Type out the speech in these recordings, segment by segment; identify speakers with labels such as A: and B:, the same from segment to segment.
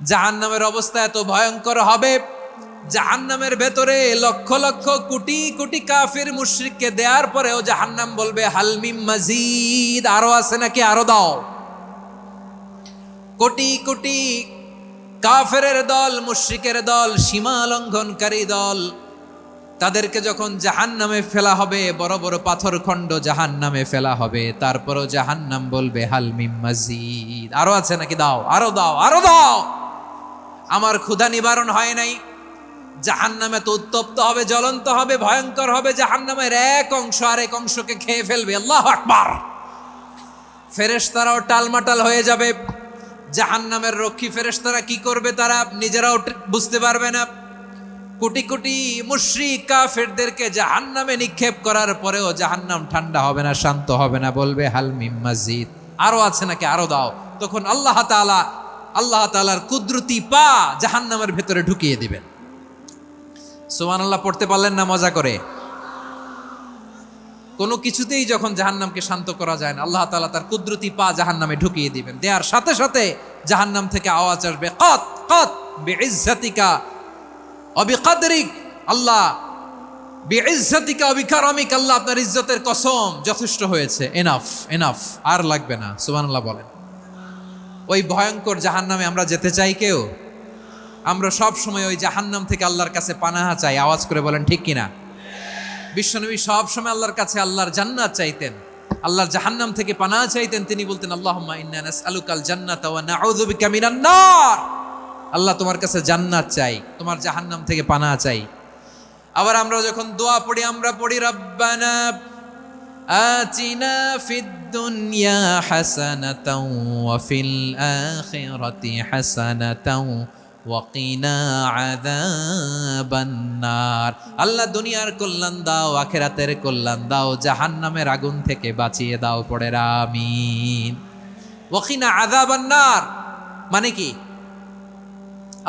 A: জাহান্নামের অবস্থা এত ভয়ঙ্কর হবে, জাহান্নামের ভেতরে লক্ষ লক্ষ কোটি কোটি কাফির মুশরিককে দেওয়ার পরেও জাহান্নাম বলবে হাল মিম মাজিদ, আরো আছে নাকি, আরো দাও। কোটি কোটি কাফেরের দল, মুশরিকের দল, সীমা লঙ্ঘনকারী দল, তাদেরকে যখন জাহান্নামে ফেলা হবে, বড় বড় পাথর খণ্ড জাহান্নামে ফেলা হবে, তারপরও জাহান্নাম বলবে হাল মিম মাজিদ, আরো আছে নাকি, দাও, আরো দাও, আরো দাও। আমার ক্ষুধা নিবারণ হয় নাই। জাহান্নামে তো উত্তপ্ত হবে, জ্বলন্ত হবে, ভয়ঙ্কর হবে। জাহান্নামের এক অংশ আরেক অংশকে খেয়ে ফেলবে। আল্লাহু আকবার। ফেরেশতারাও টালমাটাল হয়ে যাবে। জাহান্নামের রক্ষী ফেরেশতারা কি করবে তারা নিজেরাও বুঝতে পারবে না। কোটি কোটি মুশরিক কাফেরদেরকে জাহান্নামে নিক্ষেপ করার পরেও জাহান্নাম ঠান্ডা হবে না, শান্ত হবে না, বলবে হাল মিম মাজিদ, আরো আছে নাকি, আরো দাও। তখন আল্লাহ তাআলার কুদরতি পা জাহান্নামের ভেতরে ঢুকিয়ে দিবেন। সুবহানাল্লাহ পড়তে পারলেন না মজা করে? কোনো কিছুতেই যখন জাহান্নামকে শান্ত করা যায় না, আল্লাহ তাআলা তার কুদরতি পা জাহান্নামে ঢুকিয়ে দিবেন। দেওয়ার সাথে সাথে জাহান্নাম থেকে আওয়াজ আসবে, কাত কাত বিইজ্জাতিকা ওয়া বিকদরিক, আল্লাহ বিইজ্জাতিকা ওয়া বিকারামিক, আল্লাহ আপনার ইজ্জতের কসম, যথেষ্ট হয়েছে, এনাফ এনাফ, আর লাগবে না। সুবহানাল্লাহ বলেন। ওই ভয়ঙ্কর জাহান্নামে আমরা যেতে চাই কেউ? আমরা সব সময় ওই জাহান্নাম থেকে আল্লাহর কাছে পানাহা চাই। আওয়াজ করে বলেন ঠিক কিনা? বিশ্বনবী সব সময় আল্লাহর কাছে আল্লাহর জান্নাত চাইতেন, আল্লাহর জাহান্নাম থেকে পানাহা চাইতেন। তিনি বলতেন আল্লাহুম্মা ইন্না নাসআলুকাল জান্নাতা ওয়া নাউযু বিকা মিনান নার। আল্লাহ তোমার কাছে জান্নাত চাই, তোমার জাহান্নাম থেকে পানাহা চাই। আবার আমরা যখন দোয়া পড়ি, আমরা পড়ি রব্বানা আতিনা ফিদ দুনিয়া হাসানাতাও ওয়া ফিল আখিরাতি হাসানাতাও ওয়া কিনা আযাবান নার। আল্লাহ দুনিয়ার কল্যাণ দাও, আখিরাতের কল্যাণ দাও, জাহান্নামের আগুন থেকে বাঁচিয়ে দাও। পড়ে আমিন। ওয়া কিনা আযাবান নার মানে কি?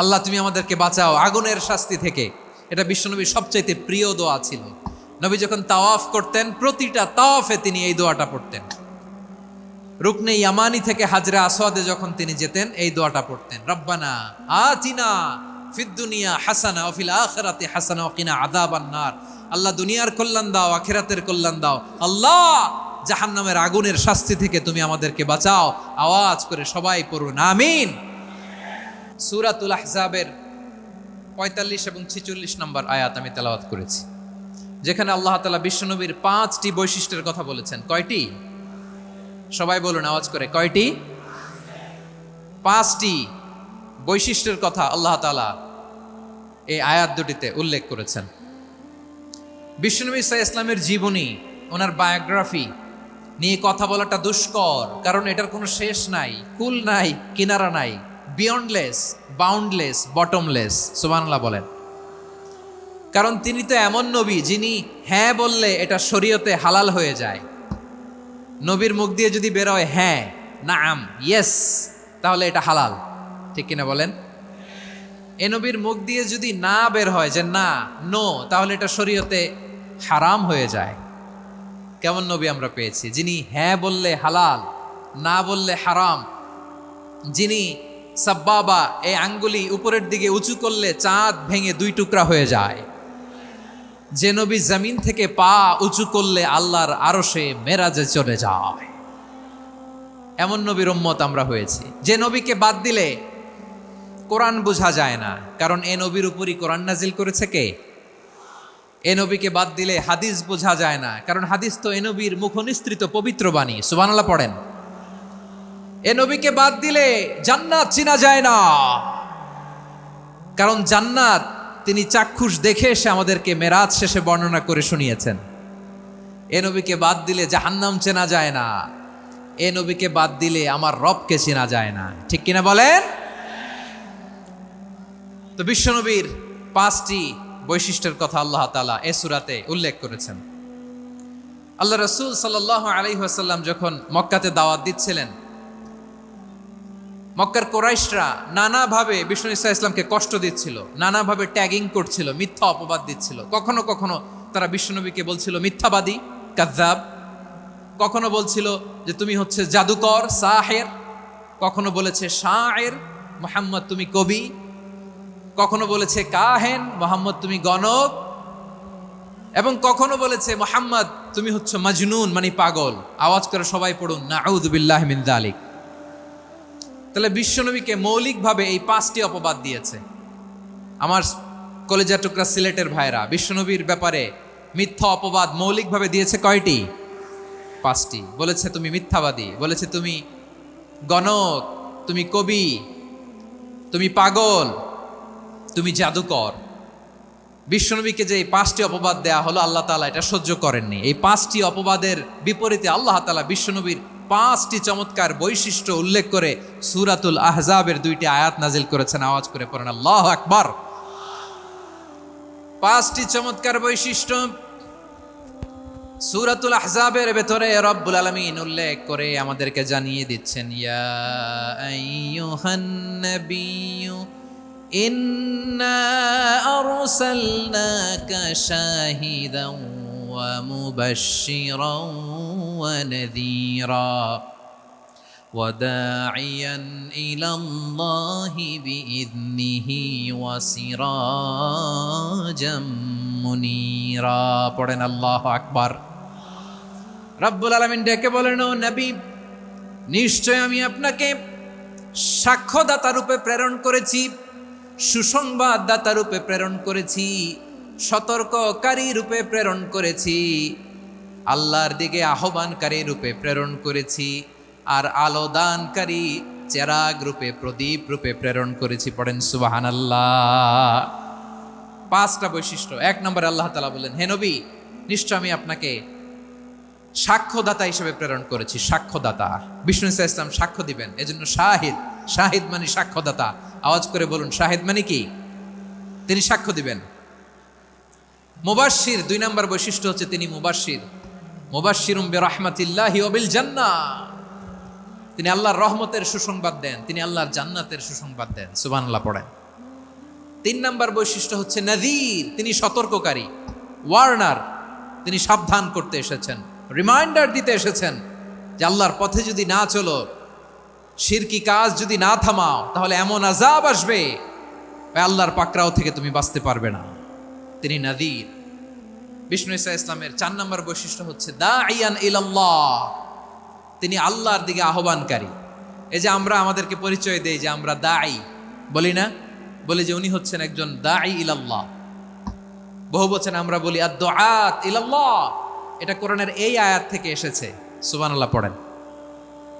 A: আল্লাহ তুমি আমাদেরকে বাঁচাও আগুনের শাস্তি থেকে। এটা বিশ্বনবীর সবচাইতে প্রিয় দোয়া ছিল। নবী যখন তাওয়াফ করতেন, প্রতিটা তাওয়াফে তিনি এই দোয়াটা পড়তেন। রুকনে ইয়ামানি থেকে হাজরে আসওয়াদে যখন তিনি যেতেন, এই দোয়াটা পড়তেন, রব্বানা আতিনা ফিদ দুনিয়া হাসানা ওয়া ফিল আখিরাতি হাসানা ওয়া কিনা আযাবান নার। আল্লাহ দুনিয়ার কল্যাণ দাও, আখিরাতের কল্যাণ দাও। আল্লাহ জাহান্নামের আগুনের শাস্তি থেকে তুমি আমাদেরকে বাঁচাও। আওয়াজ করে সবাই পড়ুন আমিন। সূরাতুল আহজাবের ৪৫ এবং ৪৬ নম্বর আয়াত আমি তেলাওয়াত করেছি, যেখানে আল্লাহ তাআলা বিশ্বনবীর ৫টি বৈশিষ্ট্যের কথা বলেছেন। কয়টি? সবাই বলুন আওয়াজ করে, কয়টি? ৫টি বৈশিষ্ট্যের কথা আল্লাহ তাআলা এই আয়াত দুটিতে উল্লেখ করেছেন। বিশ্বনবী সাল্লাল্লাহু আলাইহি ওয়াসাল্লামের জীবনী, ওনার বায়োগ্রাফি নিয়ে কথা বলাটা দুষ্কর, কারণ এটার কোনো শেষ নাই, কুল নাই, কিনারা নাই, বিয়ন্ডলেস, বাউন্ডলেস, বটমলেস। সুবহানাল্লাহ বলেন। কারণ তিনি তো এমন নবী যিনি হ্যাঁ বললে এটা শরীয়তে হালাল হয়ে যায়। নবীর মুখ দিয়ে যদি বের হয় হ্যাঁ, নাম, ইয়েস, তাহলে এটা হালাল। ঠিক কিনা বলেন? এ নবীর মুখ দিয়ে যদি না বের হয় যে না, নো, তাহলে এটা শরীয়তে হারাম হয়ে যায়। কেমন নবী আমরা পেয়েছি, যিনি হ্যাঁ বললে হালাল, না বললে হারাম, যিনি সাব্বাবা, এই আঙ্গুলি উপরের দিকে উঁচু করলে চাঁদ ভেঙে 2 টুকরা হয়ে যায়, যে নবী জমিন থেকে পা উঁচু করলে আল্লাহর আরশে মেরাজে চলে যায়, এমন নবীর উম্মত আমরা হয়েছি। যে নবীকে বাদ দিলে কোরআন বোঝা যায় না, কারণ এ নবীর উপরই কোরআন নাজিল করেছে কে? এ নবীকে বাদ দিলে হাদিস বোঝা যায় না, কারণ হাদিস তো এ নবীর মুখনিসৃত পবিত্র বাণী। সুবহানাল্লাহ পড়েন। এ নবীকে বাদ দিলে জান্নাত চিনা যায় না, কারণ জান্নাত তিনি চাক্ষুষ দেখে এসে আমাদেরকে মেরাজ শেষে বর্ণনা করে শুনিয়েছেন। এ নবীকে বাদ দিলে জাহান্নাম চেনা যায় না, এ নবীকে বাদ দিলে আমার রবকে চেনা যায় না। ঠিক কিনা বলেন? তো বিশ্বনবীর 5টি বৈশিষ্ট্যের কথা আল্লাহ তাআলা এই সূরাতে উল্লেখ করেছেন। আল্লাহ রাসূল সাল্লাল্লাহু আলাইহি ওয়াসাল্লাম যখন মক্কাতে দাওয়াত দিচ্ছিলেন, মক্কার কুরাইশরা নানাভাবে বিষ্ণু ঈসা ইসলামকে কষ্ট দিচ্ছিল, নানাভাবে ট্যাগিং করছিল, মিথ্যা অপবাদ দিচ্ছিল। কখনো কখনো তারা বিশ্বনবীকে বলছিল মিথ্যাবাদী, কাযযাব। কখনো বলছিল যে তুমি হচ্ছে জাদুকর, সাহের। কখনো বলেছে শায়ের, মুহাম্মদ তুমি কবি, কখনো বলেছে কাহেন, মুহাম্মদ তুমি গণক, এবং কখনো বলেছে মুহাম্মদ তুমি হচ্ছে মাজনুন মানে পাগল। আওয়াজ করে সবাই পড়ুন নাউযু বিল্লাহি মিন যালিক। তাহলে বিশ্বনবীকে মৌলিকভাবে এই 5টি অপবাদ দিয়েছে। আমার কলেজা টুকরা সিলেটের ভাইরা, বিশ্বনবীর ব্যাপারে মিথ্যা অপবাদ মৌলিকভাবে দিয়েছে কয়টি? 5টি। বলেছে তুমি মিথ্যাবাদী, বলেছে তুমি গণক, তুমি কবি, তুমি পাগল, তুমি জাদুকর। বিশ্বনবীকে যে এই 5টি অপবাদ দেয়া হলো, আল্লাহ তাআলা এটা সহ্য করেননি। এই 5টি অপবাদের বিপরীতে আল্লাহ তাআলা বিশ্বনবীর 5টি চমৎকার বৈশিষ্ট্য উল্লেখ করে সূরাতুল আহজাবের 2টি আয়াত নাজিল করেছেন। আওয়াজ করে পড়েন আল্লাহু আকবার। 5টি চমৎকার বৈশিষ্ট্য সূরাতুল আহজাবের ভেতরে রব্বুল আলামিন উল্লেখ করে আমাদেরকে জানিয়ে দিচ্ছেন, ইয়া আইয়ুহান নাবিয়্যু ইন্না আরসালনাকা শাহিদান ওয়া মুবাশশিরান ওয়া নাযীরা ওয়া দাঈয়ান ইলাল্লাহি বিইذনিহি ওয়া সিরাজাম মুনীরা। পড়েন আল্লাহু আকবার। রব্বুল আলামিন ডেকে বলেন, ও নবী, নিশ্চয় আমি আপনাকে সাক্ষ্যদাতা রূপে প্রেরণ করেছি, সুসংবাদদাতা রূপে প্রেরণ করেছি, সতর্ককারী রূপে প্রেরণ করেছি, আল্লাহর দিকে আহ্বানকারী রূপে প্রেরণ করেছি, আর আলো দানকারী চেরাগ রূপে, প্রদীপ রূপে প্রেরণ করেছি। পড়েন সুবহানাল্লাহ। 5টা বৈশিষ্ট্য। 1 নম্বরে আল্লাহ তাআলা বলেন, হে নবী, নিশ্চয় আমি আপনাকে সাক্ষ্যদাতা হিসেবে প্রেরণ করেছি। সাক্ষ্যদাতা, বিষ্ণু ইসা ইসলাম সাক্ষ্য দিবেন, এজন্য শাহিদ। শাহিদ মানে সাক্ষ্যদাতা। আওয়াজ করে বলুন, শাহিদ মানে কি? তিনি সাক্ষ্য দিবেন। মুবাশশির, 2 নম্বর বৈশিষ্ট্য হচ্ছে তিনি মুবাশশির। মুবাশশিরুম বিরাহমাতিল্লাহি ওয়া বিল জান্নাহ, তিনি আল্লাহর রহমতের সুসংবাদ দেন, তিনি আল্লাহর জান্নাতের সুসংবাদ দেন। সুবহানাল্লাহ পড়েন। 3 নম্বর বৈশিষ্ট্য হচ্ছে নাযীর, তিনি সতর্ককারী, ওয়ার্নার, তিনি সাবধান করতে এসেছেন, রিমাইন্ডার দিতে এসেছেন যে আল্লাহর পথে যদি না চলো, শিরকি কাজ যদি না থামাও, তাহলে এমন আযাব আসবে আল্লাহর পাকড়াও থেকে তুমি বাঁচতে পারবে না। তিনি নাযীর। বিষ্ণু ইসা ইসলামের 4 নম্বর বৈশিষ্ট্য হচ্ছে দাঈয়ান ইলাল্লাহ, তিনি আল্লাহর দিকে আহ্বানকারী। এই যে আমরা আমাদেরকে পরিচয় দেই যে আমরা দাঈ, বলি না? বলি যে উনি হচ্ছেন একজন দাঈ ইলাল্লাহ। বহু বচনে আমরা বলি আদ-দুআত ইলাল্লাহ। এটা কোরআনের এই আয়াত থেকে এসেছে। সুবহানাল্লাহ পড়েন।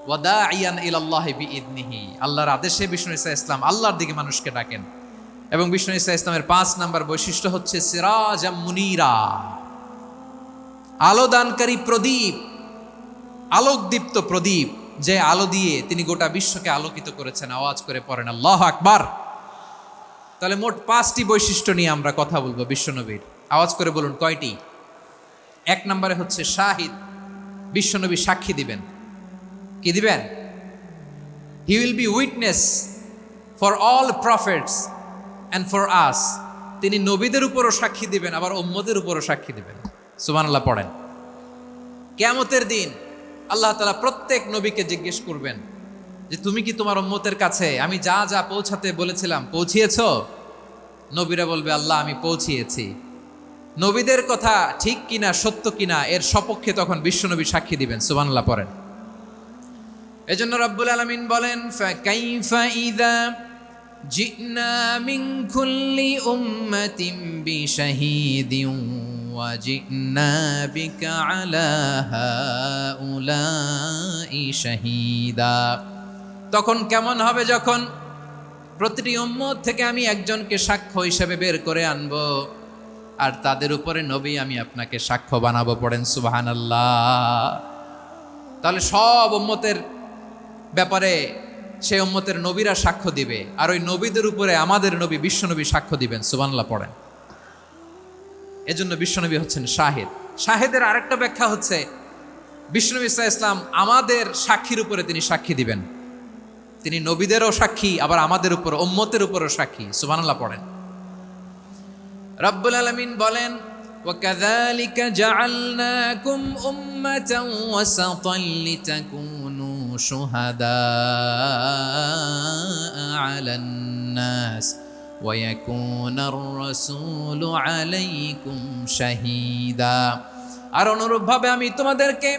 A: ওয়া দাঈয়ান ইলাল্লাহি বিইذনিহি, আল্লাহর আদেশে বিষ্ণু ইসা ইসলাম আল্লাহর দিকে মানুষকে ডাকেন। এবং বিষ্ণু ইসা ইসলামের 5 নম্বর বৈশিষ্ট্য হচ্ছে সিরাজাম মুনীরা, আলো দানকারী প্রদীপ, আলোকদীপ্ত প্রদীপ, যে আলো দিয়ে তিনি গোটা বিশ্বকে আলোকিত করেছেন। আওয়াজ করে পড়েন আল্লাহু আকবার। তাহলে মোট 5টি বৈশিষ্ট্য নিয়ে আমরা কথা বলবো বিশ্বনবীর। আওয়াজ করে বলুন কয়টি? 1 নম্বরে হচ্ছে শাহিদ, বিশ্বনবী সাক্ষী দিবেন। কি দিবেন? He will be witness for all prophets and for us. তিনি নবীদের উপরও সাক্ষী দিবেন, আবার উম্মতের উপরও সাক্ষী দিবেন। সুবহানাল্লাহ পড়েন। কিয়ামতের দিন আল্লাহ তাআলা প্রত্যেক নবীকে জিজ্ঞেস করবেন যে তুমি কি তোমার উম্মতের কাছে আমি যা যা পৌঁছাতে বলেছিলাম পৌঁছিয়েছো? নবীরা বলবে আল্লাহ আমি পৌঁছিয়েছি। নবীদের কথা ঠিক কিনা, সত্য কিনা, এর সপক্ষে তখন বিশ্বনবী সাক্ষী দিবেন। সুবহানাল্লাহ পড়েন। এজন্য রব্বুল আলামিন বলেন, ফাকাইফা ইযা জিনা মিন কুল্লি উম্মাতিন বিশাহীদিন ওয়া জিনা বিকা আলা হাউলাই শাহীদা। তখন কেমন হবে যখন প্রতিটি উম্মত থেকে আমি একজনকে সাক্ষ্য হিসেবে বের করে আনবো, আর তাদের উপরে নবী আমি আপনাকে সাক্ষ্য বানাবো। পড়েন সুবহানাল্লাহ। তাহলে সব উম্মতের ব্যাপারে সেই উম্মতের নবীরা সাক্ষ্য দিবে, আর ওই নবীদের উপরে আমাদের নবী বিশ্বনবী সাক্ষ্য দিবেন। সুবহানাল্লাহ পড়েন। এজন্য বিশ্বনবী হচ্ছেন শাহিদ। শাহিদের আরেকটা ব্যাখ্যা হচ্ছে বিশ্বনবী সাল্লাল্লাহু আলাইহি ওয়াসাল্লাম আমাদের সাক্ষীর উপরে তিনি সাক্ষী দিবেন। তিনি নবীদেরও সাক্ষী, আবার আমাদের উপর উম্মতের উপরও সাক্ষী। সুবহানাল্লাহ পড়েন। রব্বুল আলামিন বলেন, وَكَذَلِكَ جَعَلْنَاكُمْ أُمَّةً وَسَطًا لِتَكُونُوا شهداء على الناس ويكون الرسول عليكم شهيدا। আর অনুরূপভাবে আমি তোমাদেরকে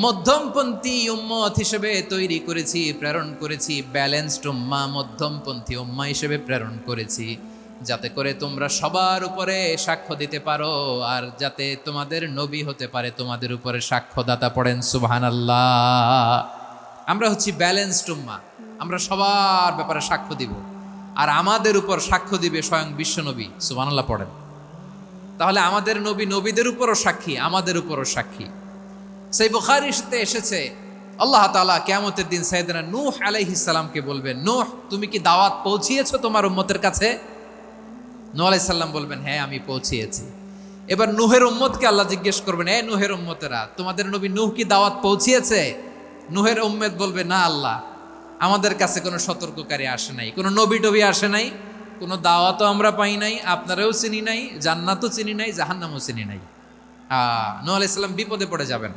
A: মধ্যমপন্থী উম্মত হিসেবে তৈরি করেছি, প্রেরণ করেছি, ব্যালেন্সড উম্মাহ, মধ্যমপন্থী উম্মাহ হিসেবে প্রেরণ করেছি, যাতে করে তোমরা সবার উপরে সাক্ষ্য দিতে পারো, আর যাতে তোমাদের নবী হতে পারে তোমাদের উপরে সাক্ষ্যদাতা। পড়েন সুবহানাল্লাহ। আমরা হচ্ছি ব্যালেন্সড উম্মাহ, আমরা সবার ব্যাপারে সাক্ষ্য দিব, আর আমাদের উপর সাক্ষ্য দিবে স্বয়ং বিশ্বনবী। সুবহানাল্লাহ পড়েন। তাহলে আমাদের নবী নবীদের উপরও সাক্ষী, আমাদের উপরও সাক্ষী। সেই বুখারীতে এসেছে আল্লাহ তাআলা কিয়ামতের দিন সাইয়েদনা নূহ আলাইহিস সালামকে বলবেন, নূহ তুমি কি দাওয়াত পৌঁছিয়েছো তোমার উম্মতের কাছে? নূহ আলাইহিস সালাম বলবেন, হ্যাঁ আমি পৌঁছিয়েছি। এবার নূহের উম্মতকে আল্লাহ জিজ্ঞেস করবেন, এ নূহের উম্মতেরা, তোমাদের নবী নূহ কি দাওয়াত পৌঁছিয়েছে? নূহের উম্মত বলবে, না আল্লাহ, আমাদের কাছে কোনো সতর্ককারী আসে নাই, কোনো নবী টবি আসে নাই, কোনো দাওয়াতও আমরা পাই নাই, আপনারাও চিনি নাই, জান্নাতও চিনি নাই, জাহান্নামও চিনি নাই। নূহ আলাইহিস সালাম বিপদে পড়ে যাবেন।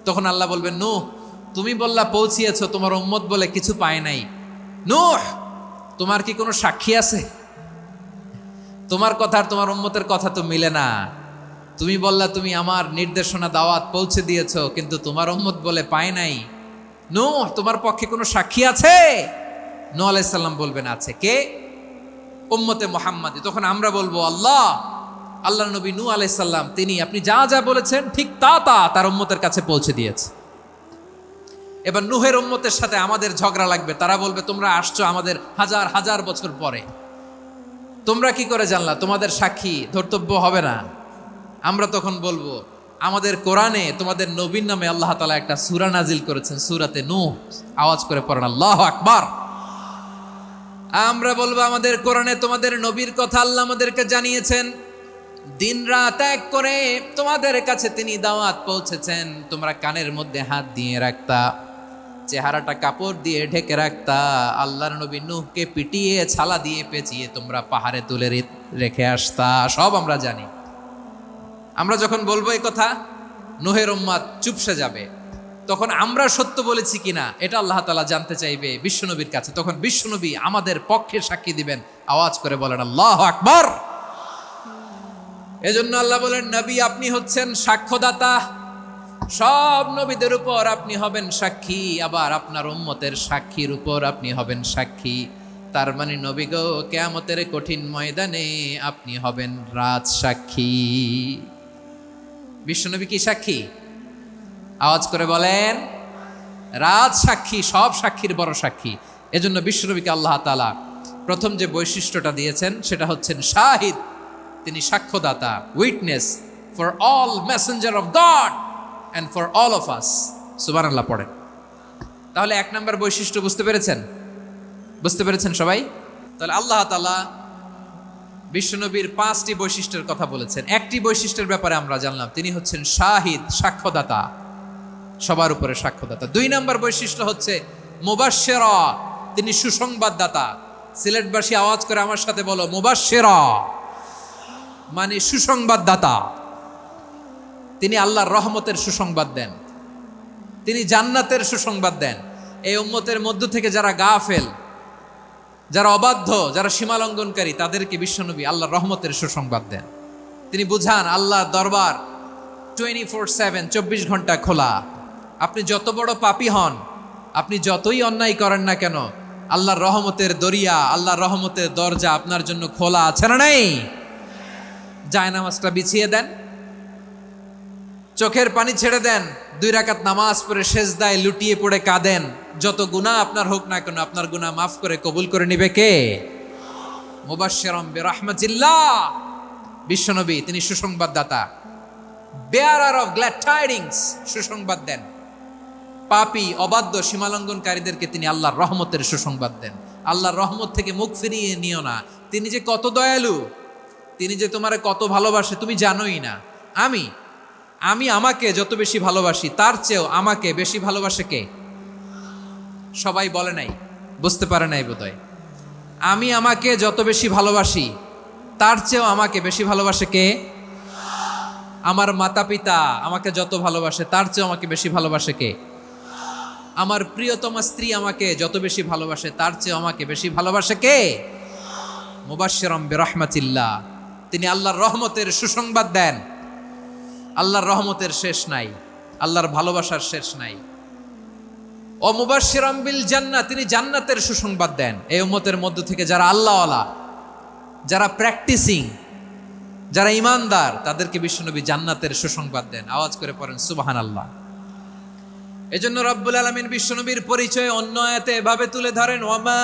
A: তখন আল্লাহ বলবেন, নূহ তুমি বললা পৌঁছিয়েছো, তোমার উম্মত বলে কিছু পায় নাই। নূহ তোমার কি কোনো সাক্ষী আছে? তোমার কথা আর তোমার উম্মতের কথা তো মিলে না। তুমি বললা তুমি আমার নির্দেশনা দাওয়াত পৌঁছে দিয়েছো, কিন্তু তোমার উম্মত বলে পায় নাই। নূহ তোমার পক্ষে কোনো সাক্ষী আছে? নূহ আলাইহিস সালাম বলবেন, আছে। কে? উম্মতে মুহাম্মাদি। তখন আমরা বলবো, আল্লাহ নবী নূহ আলাইহিস সালাম তিনি আপনি যা যা বলেছেন ঠিক তা তার উম্মতের কাছে পৌঁছে দিয়েছে। এবার নূহের উম্মতের সাথে আমাদের ঝগড়া লাগবে। তারা বলবে, তোমরা আসছো আমাদের হাজার হাজার বছর পরে, তোমরা কি করে জানলা? তোমাদের সাক্ষী ধর্তব্য হবে না। আমরা তখন বলবো, আমাদের কোরআনে তোমাদের নবীর নামে আল্লাহ তাআলা একটা সূরা নাজিল করেছেন, সূরাতে নূহ। আওয়াজ করে পড়েন আল্লাহু আকবার। আমরা বলবো, আমাদের কোরআনে তোমাদের নবীর কথা আল্লাহ আমাদেরকে জানিয়েছেন, দিন রাত এক করে তোমাদের কাছে তিনি দাওয়াত পৌঁছেছেন। তোমরা কানের মধ্যে হাত দিয়ে রাখতা, চেহারাটা কাপড় দিয়ে ঢেকে রাখতা, আল্লাহর নবী নূহকে পিটিয়ে ছালা দিয়ে পেঁচিয়ে তোমরা পাহাড়ে তুলে রেখে আসতা। সব আমরা জানি। আমরা যখন বলবো এই কথা, নূহের উম্মত চুপসে যাবে। তখন আমরা সত্য বলেছি কিনা এটা আল্লাহ তাআলা জানতে চাইবে বিশ্বনবীর কাছে। তখন বিশ্বনবী আমাদের পক্ষে সাক্ষী দিবেন। আওয়াজ করে বলেন আল্লাহু আকবার। এজন্য আল্লাহ বলেন, নবী আপনি হচ্ছেন সাক্ষ্যদাতা, সব নবীদের উপর আপনি হবেন সাক্ষী, আবার আপনার উম্মতের সাক্ষীর উপর আপনি হবেন সাক্ষী। তার মানে নবী গো, কিয়ামতের কঠিন ময়দানে আপনি হবেন রাজ সাক্ষী। বিশ্বনবী কি সাক্ষী? আওয়াজ করে বলেন, রাজ সাক্ষী, সব সাক্ষীর বড় সাক্ষী। এজন্য বিশ্বনবীকে আল্লাহ তাআলা প্রথম যে বৈশিষ্ট্যটা দিয়েছেন সেটা হচ্ছেন শাহিদ। তিনি সাক্ষ্যদাতা, witness for all messenger of God and for all of us. সুবহানাল্লাহ পড়েন। তাহলে এক নম্বর বৈশিষ্ট্য বুঝতে পেরেছেন? বুঝতে পেরেছেন সবাই? তাহলে আল্লাহ তাআলা বিশ্বনবীর 5টি বৈশিষ্ট্যের কথা বলেছেন। একটি বৈশিষ্ট্যের ব্যাপারে আমরা জানলাম, তিনি হচ্ছেন শাহিদ, সাক্ষ্যদাতা, সবার উপরে সাক্ষ্যদাতা। 2 নম্বর বৈশিষ্ট্য হচ্ছে মুবাশশিরা, তিনি সুসংবাদদাতা। সিলেটবাসী আওয়াজ করে আমার সাথে বলো, মুবাশশিরা মানে সুসংবাদদাতা। তিনি আল্লাহর রহমতের সুসংবাদ দেন, তিনি জান্নাতের সুসংবাদ দেন। এই উম্মতের মধ্য থেকে যারা গাফেল, যারা অবাধ্য, যারা সীমালঙ্ঘনকারী, তাদেরকে বিশ্বনবী আল্লাহর রহমতের সুসংবাদ দেন। তিনি বুঝান আল্লাহর দরবার 24/7, 24 ঘন্টা খোলা। আপনি যত বড় পাপী হন, আপনি যতই অন্যায় করেন না কেন, আল্লাহর রহমতের দরিয়া, আল্লাহর রহমতের দরজা আপনার জন্য খোলা আছে না নাই? জায়নামাজটা বিছিয়ে দেন, চোখের পানি ছেড়ে দেন, 2 রাকাত নামাজ পড়ে সেজদায় লুটিয়ে পড়ে কাঁদেন। যত গুনাহ আপনার হোক না কেন, আপনার গুনাহ মাফ করে কবুল করে নিবে কে? মুবাশশিরাম বিরাহমাতিল্লাহ। বিশ্বনবী তিনি সুসংবাদদাতা, বেয়ারার অফ গ্ল্যাড টাইডিংস, সুসংবাদ দেন। পাপী, অবাধ্য, সীমালঙ্ঘনকারীদেরকে তিনি আল্লাহর রহমতের সুসংবাদ দেন। আল্লাহর রহমত থেকে মুখ ফিরিয়ে নিও না। তিনি যে কত দয়ালু, তিনি যে তোমারে কত ভালোবাসে তুমি জানোই না। আমি আমাকে যত বেশি ভালোবাসি, তার চেয়েও আমাকে বেশি ভালোবাসে কে? সবাই বলে নাই, বুঝতে পারে নাই বোধহয়। আমি আমাকে যত বেশি ভালোবাসি, তার চেয়েও আমাকে বেশি ভালোবাসে কে? আমার মাতা পিতা আমাকে যত ভালোবাসে, তার চেয়েও আমাকে বেশি ভালোবাসে কে? আমার প্রিয়তমা স্ত্রী আমাকে যত বেশি ভালোবাসে তার চেয়ে আমাকে বেশি ভালোবাসে কে? মুবাশশিরাম বিরহমাতিল্লাহ, তিনি আল্লাহর রহমতের সুসংবাদ দেন। আল্লাহর রহমতের শেষ নাই, আল্লাহর ভালোবাসার শেষ নাই। ও মুবাশশিরাম বিল জান্নাহ, তিনি জান্নাতের সুসংবাদ দেন। এই উম্মতের মধ্য থেকে যারা আল্লাহওয়ালা, যারা প্র্যাকটিসিং, যারা ইমানদার, তাদেরকে বিশ্বনবী জান্নাতের সুসংবাদ দেন। আওয়াজ করে পড়েন সুবহানাল্লাহ। এজন্য রব্বুল আলামিন বিশ্বনবীর পরিচয় অন্য আয়াতে এভাবে তুলে ধরেন, ওয়ামা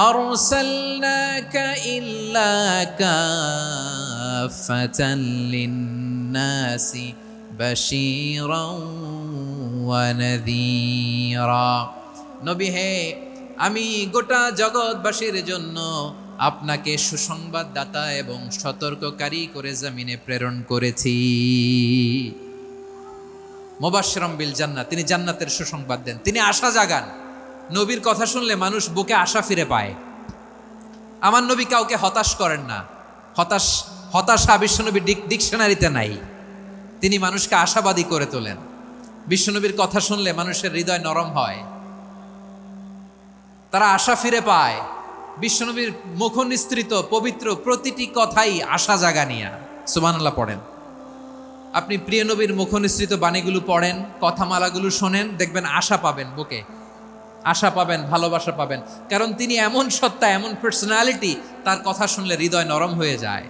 A: আরসালনাকা ইল্লা কাফাতান লিন্নাসি বাশীরাও ওয়া নাযীরা। নবী হে, আমি গোটা জগৎবাসীর জন্য আপনাকে সুসংবাদদাতা এবং সতর্ককারী করে জমিনে প্রেরণ করেছি। মুবাশশিরাম বিল জান্নাহ, তিনি জান্নাতের সুসংবাদ দেন, তিনি আশা জাগান। নবীর কথা শুনলে মানুষ বুকে আশা ফিরে পায়। আমার নবী কাউকে হতাশ করেন না। হতাশা বিশ্বনবীর ডিকশনারিতে নাই। তিনি মানুষকে আশাবাদী করে তোলেন। বিশ্বনবীর কথা শুনলে মানুষের হৃদয় নরম হয়, তারা আশা ফিরে পায়। বিশ্বনবীর মুখ নিঃসৃত পবিত্র প্রতিটি কথাই আশা জাগানিয়া। সুবহানাল্লাহ পড়েন। আপনি প্রিয় নবীর মুখ নিঃসৃত বাণীগুলো পড়েন, কথামালাগুলো শোনেন, দেখবেন আশা পাবেন, বুকে আশা পাবেন, ভালোবাসা পাবেন। কারণ তিনি এমন সত্তা, এমন পার্সোনালিটি, তার কথা শুনলে হৃদয় নরম হয়ে যায়।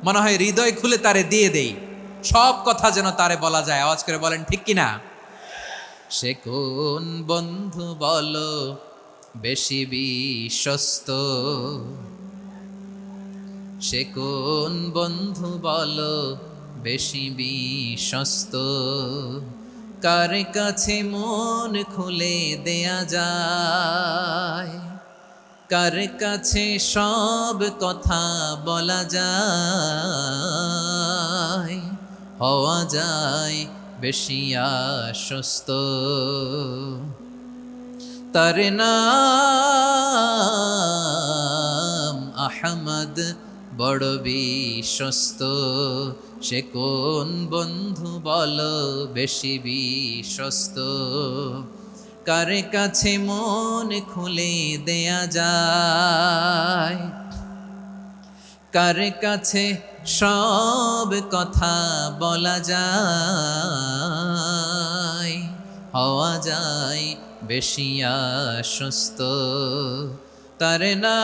A: মনে হয় হৃদয় খুলে তারে দিয়ে দেই, সব কথা যেন তারে বলা যায়। আওয়াজ করে বলেন ঠিক কিনা? সে কোন বন্ধু বলো বেশি বিশ্বস্ত, সে কোন বন্ধু বলো বেশি বিশ্বস্ত, কার কাছে মন খুলে দেয়া যায়, কার কাছে সব কথা বলা যায়, হওয়া যায় বেশি আশ্বস্ত। তার নাম আহমদ, বড় বিশ্বস্ত। সে কোন বন্ধু বলো বেশি বিশ্বস্ত, কার কাছে মন খুলে দেয়া যায়, কার কাছে সব কথা বলা যায়, হওয়া যায় বেশি আশ্বস্ত। তার নাম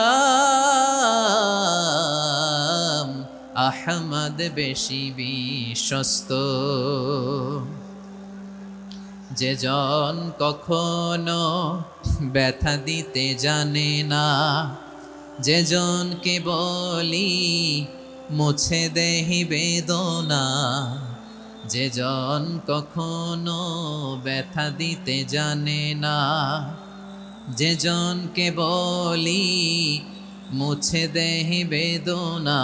A: আহমদ, বেশি বিশ্বস্ত। যে জন কখনো ব্যথা দিতে জানে না, যে জনকে বলি মুছে দেহি বেদনা, যে জন কখনো ব্যথা দিতে জানে না, যে জনকে বলি মুছে দেহি বেদনা,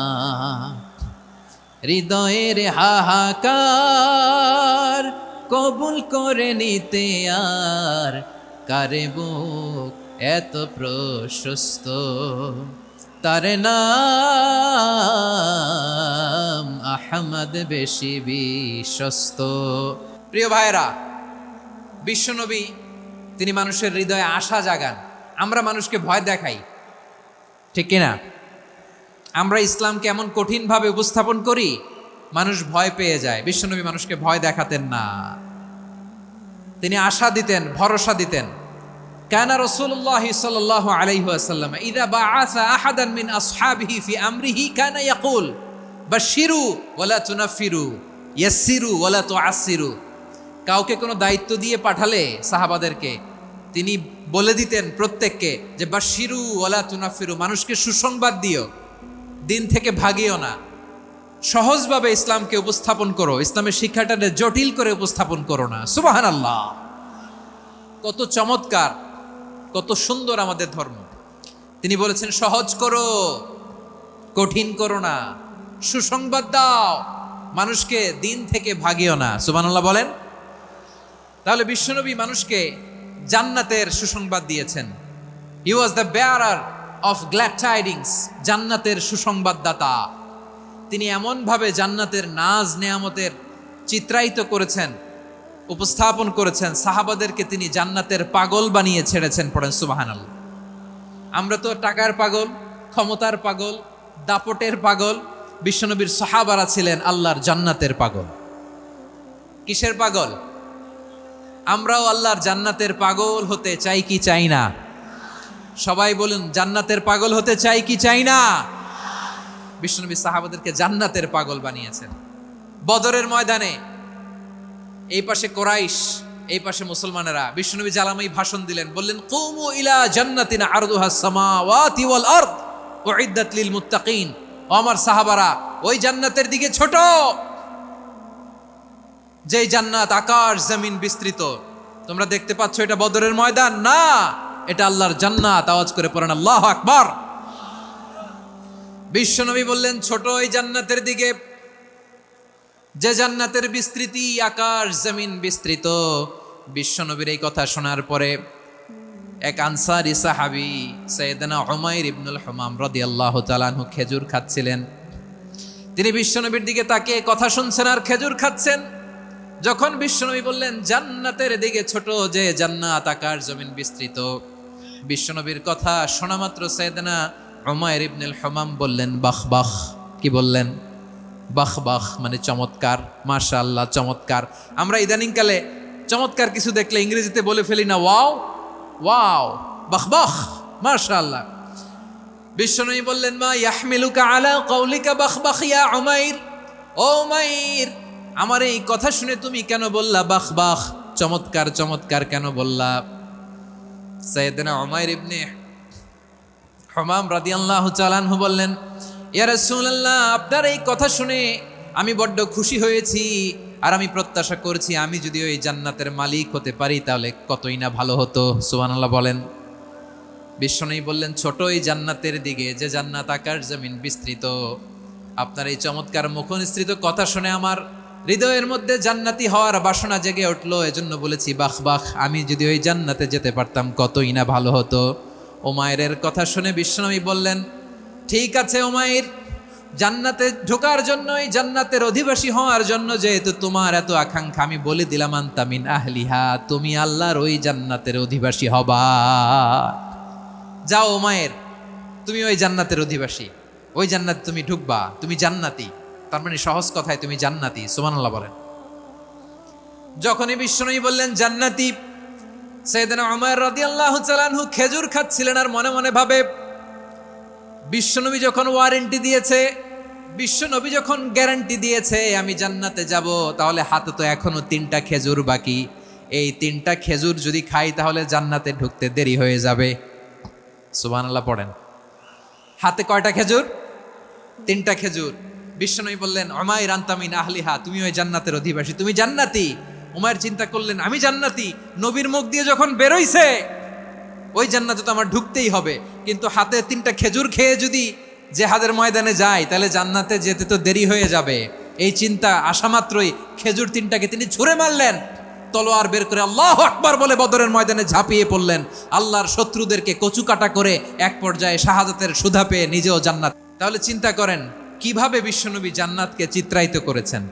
A: হৃদয়ের হাহাকার কবুল করে নিতে আর কারে বুক এত প্রশস্ত। তার নাম আহমদ, বেশি বিশ্বস্ত। প্রিয় ভাইরা, বিশ্বনবী তিনি মানুষের হৃদয়ে আশা জাগান। আমরা মানুষকে ভয় দেখাই, ঠিক কিনা? আমরা ইসলামকে এমন কঠিনভাবে উপস্থাপন করি, মানুষ ভয় পেয়ে যায়। বিশ্বনবী মানুষকে ভয় দেখাতেন না, তিনি আশা দিতেন, ভরসা দিতেন। কানা রাসূলুল্লাহ সাল্লাল্লাহু আলাইহি ওয়াসাল্লাম ইযা বাআসা আহাদান মিন আসহাবিহি ফি আমরিহি কানা ইয়াকুল বাশশিরু ওয়ালা তুনাফিরু, ইয়াসসিরু ওয়ালা তুআসসিরু। কাউকে কোনো দায়িত্ব দিয়ে পাঠালে সাহাবাদেরকে তিনি বলে দিতেন প্রত্যেককে যে বাশশিরু ওয়ালা তুনাফিরু, মানুষকে সুসংবাদ দিও, দিন থেকে ভাগিও না, সহজভাবে ইসলামকে উপস্থাপন করো, ইসলামের শিক্ষাটাকে জটিল করে উপস্থাপন করো না। সুবহানাল্লাহ, কত চমৎকার, কত সুন্দর আমাদের ধর্ম। তিনি বলেছেন সহজ করো, কঠিন করো না, সুসংবাদ দাও, মানুষকে দিন থেকে ভাগিও না। সুবহানাল্লাহ বলেন। তাহলে বিশ্বনবী মানুষকে জান্নাতের সুসংবাদ দিয়েছেন। He was the bearer of glad tidings, জান্নাতের সুসংবাদদাতা। তিনি এমনভাবে জান্নাতের নাজ নেয়ামতের চিত্রায়িত করেছেন, উপস্থাপন করেছেন, সাহাবাদেরকে তিনি জান্নাতের পাগল বানিয়ে ছেড়েছেন। পড়েন সুবহানাল্লাহ। আমরা তো টাকার পাগল, ক্ষমতার পাগল, দাপটের পাগল। বিশ্বনবীর সাহাবারা ছিলেন আল্লাহর জান্নাতের পাগল। কিসের পাগল? আমরাও আল্লাহর জান্নাতের পাগল হতে চাই কি চাই না? সবাই বলুন, জান্নাতের পাগল হতে চাই কি চাই না? বিশ্বনবী সাহাবাদেরকে জান্নাতের পাগল বানিয়েছেন। বদরের ময়দানে এই পাশে কোরাইশ, এই পাশে মুসলমানেরা। বিশ্বনবী জালামাই ভাষণ দিলেন, বললেন, কুমু ইলা জান্নাতিন আরদুহাস সামাওয়াতি ওয়াল আরদ উইদ্দাত লিল মুত্তাকিন। ও আমার সাহাবারা, ওই জান্নাতের দিকে ছোট, যেই জান্নাত আকাশ জমিন বিস্তৃত। তোমরা দেখতে পাচ্ছ এটা বদরের ময়দান না, এটা আল্লাহর জান্নাত। আওয়াজ করে পড়েন আল্লাহু আকবার। বিশ্বনবী বললেন, ছোট ওই জান্নাতের দিকে, যে জান্নাতের বিস্তৃতি আকাশ জমিন বিস্তৃত। বিশ্বনবীর এই কথা শোনার পরে এক আনসারী সাহাবী সাইয়েদনা উমাইর ইবনুল হুমাম রাদিয়াল্লাহু তাআলা আনহু খেজুর খাচ্ছিলেন। তিনি বিশ্বনবীর দিকে তাকিয়ে কথা শুনছেন আর খেজুর খাচ্ছেন। যখন বিশ্বনবী বললেন জান্নাতের দিকে ছোট, যে জান্নাত আকাশ জমিন বিস্তৃত, বিশ্বনবীর কথা শোনা মাত্র সাইয়েদনা উমাইর ইবনুল হুমাম বললেন বাহ বাহ। কি বললেন? বাহ বাহ, মানে চমৎকার, মাশাআল্লাহ, চমৎকার। আমরা ইদানিং কালে চমৎকার কিছু দেখলে ইংরেজিতে বলে ফেলি না, ওয়াও ওয়াও, বাহ বাহ, মাশাআল্লাহ। বিশ্বনবী বললেন, মা ইয়াহমিলুকা আলা কওলিকা বাহ বাহ ইয়া উমাইর। ও উমাইর, আমার এই কথা শুনে তুমি কেন বললা বাহ বাহ, চমৎকার চমৎকার কেন বললা? সাইয়েদনা উমাইর ইবনে হুমাম রাদিয়াল্লাহু তাআলা আনহু বললেন, ইয়া রাসূলুল্লাহ, আপনার এই কথা শুনে আমি বড্ড খুশি হয়েছি, আর আমি প্রত্যাশা করছি আমি যদি ওই জান্নাতের মালিক হতে পারি তাহলে কতই না ভালো হতো। সুবহানাল্লাহ বলেন। বিশ্বনবী বললেন, ছোট এই জান্নাতের দিকে, যে জান্নাত আকাশ জমিন বিস্তৃত। আপনার এই চমৎকার মুখনিসৃত কথা শুনে আমার হৃদয়ের মধ্যে জান্নাতি হওয়ার বাসনা জেগে উঠলো, এজন্য বলেছি বাহ বাহ, আমি যদি ওই জান্নাতে যেতে পারতাম কতই না ভালো হতো। উমাইরের কথা শুনে বিশ্বনবী বললেন, ঠিক আছে উমাইর, জান্নাতে ঢোকার জন্য, এই জান্নাতের অধিবাসী হওয়ার জন্য যেহেতু তোমার এত আকাঙ্ক্ষা, আমি বলে দিলাম আনতা মিন আহলিহা, তুমি আল্লাহর ওই জান্নাতের অধিবাসী হবা। যাও উমাইর, তুমি ওই জান্নাতের অধিবাসী, ওই জান্নাতে তুমি ঢুকবা, তুমি জান্নাতি। তার মানে সহজ কথায় তুমি জান্নাতি। সুবহানাল্লাহ বলেন। যখনই বিশ্বনবী বললেন জান্নাতি, সাইয়েদনা উমাইর রাদিয়াল্লাহু তাআলা আনহু খেজুর খাচ্ছিলেন আর মনে মনে ভাবে, বিশ্বনবী যখন ওয়ারেন্টি দিয়েছে, বিশ্বনবী যখন গ্যারান্টি দিয়েছে আমি জান্নাতে যাব, তাহলে হাতে তো এখনো 3টা খেজুর বাকি। এই 3টা খেজুর যদি খাই তাহলে জান্নাতে ঢুকতে দেরি হয়ে যাবে। সুবহানাল্লাহ পড়েন। হাতে কয়টা খেজুর? 3টা খেজুর। বিশ্বনবী বললেন, উমাইর আনতা মিন আহলিহা, তুমি ওই জান্নাতের অধিবাসী, তুমি জান্নাতি। উমাইর চিন্তা করলেন, আমি জান্নাতি, নবীর মুখ দিয়ে যখন বেরোইছে ওই জান্নাতে তো আমার ঢুকতেই হবে, কিন্তু হাতে 3টা খেজুর খেয়ে যদি জিহাদের ময়দানে যাই তাহলে জান্নাতে যেতে তো দেরি হয়ে যাবে। এই চিন্তা আসা মাত্রই খেজুর 3টাকে তিনি ছুঁড়ে মারলেন, তলোয়ার বের করে আল্লাহু আকবার বলে বদরের ময়দানে ঝাঁপিয়ে পড়লেন। আল্লাহর শত্রুদেরকে কচুকাটা করে এক পর্যায়ে শাহাদাতের সুধা পেয়ে নিজেও জান্নাত। তাহলে চিন্তা করেন কিভাবে বিশ্বনবী জান্নাতকে চিত্রায়িত করেছেন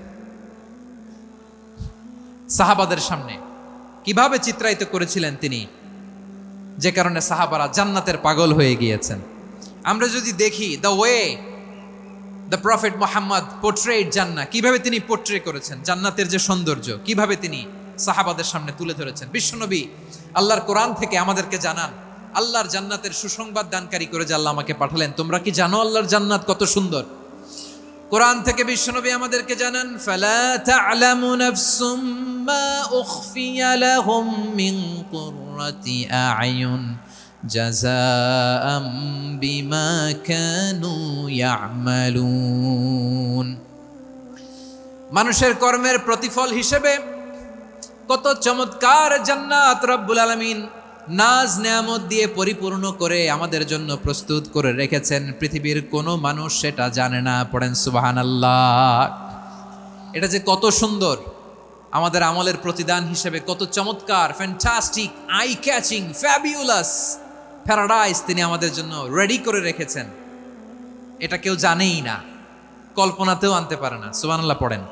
A: সাহাবাদের সামনে, কিভাবে চিত্রায়িত করেছিলেন তিনি, যে কারণে সাহাবারা জান্নাতের পাগল হয়ে গিয়েছেন। আমরা যদি দেখি the way the prophet Muhammad portrait জান্নাত, কিভাবে তিনি পোর্ট্রে করেছেন জান্নাতের যে সৌন্দর্য, কিভাবে তিনি সাহাবাদের সামনে তুলে ধরেছেন। বিশ্বনবী আল্লাহর কোরআন থেকে আমাদেরকে জানান, আল্লাহর জান্নাতের সুসংবাদ দানকারী করে যে আল্লাহ আমাকে পাঠালেন। তোমরা কি জানো আল্লাহর জান্নাত কত সুন্দর? কোরআন থেকে বিশ্বনবী আমাদেরকে জানান, ফালা তা'লামু নাফসুম মা উখফিয়া লাহুম মিন কুররাতি আ'য়ুন জাযাআম বিমা কানু ইয়া'মালুন। মানুষের কর্মের প্রতিফল হিসেবে কত চমৎকার জান্নাত রব্বুল আলামিন নাজ নেয়ামত দিয়ে পরিপূর্ণ করে আমাদের জন্য প্রস্তুত করে রেখেছেন। পৃথিবীর কোনো মানুষ সেটা জানে না। পড়েন সুবহানাল্লাহ। এটা যে কত সুন্দর, আমাদের আমলের প্রতিদান হিসেবে কত চমৎকার, fantastic, eye catching, fabulous paradise তিনি আমাদের জন্য রেডি করে রেখেছেন। এটা কেউ জানেই না, কল্পনাতেও আনতে পারে না। সুবহানাল্লাহ পড়েন।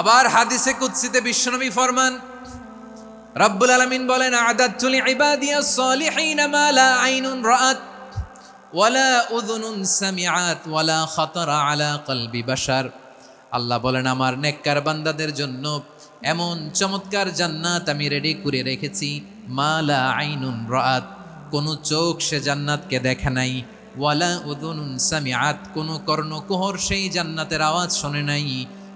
A: আবার হাদিসে কুদসিতে বিশ্বনবী ফরমান, রব্বুল আলামিন বলেন, আ'দাদতু লিইবাদিয়াস সালিহিন মা লা আইনুন রাআত ওয়ালা উযুনুন সামিআত ওয়ালা খাতারা আলা কলবি বাশার। আল্লাহ বলেন, আমার নেককার বান্দাদের জন্য এমন চমৎকার জান্নাত আমি রেডি করে রেখেছি, মা লা আইনুন রাআত, কোন চোখ সে জান্নাতকে দেখে নাই, ওয়ালা উযুনুন সামিআত, কোন কর্ণকুহর সেই জান্নাতের আওয়াজ শোনে নাই,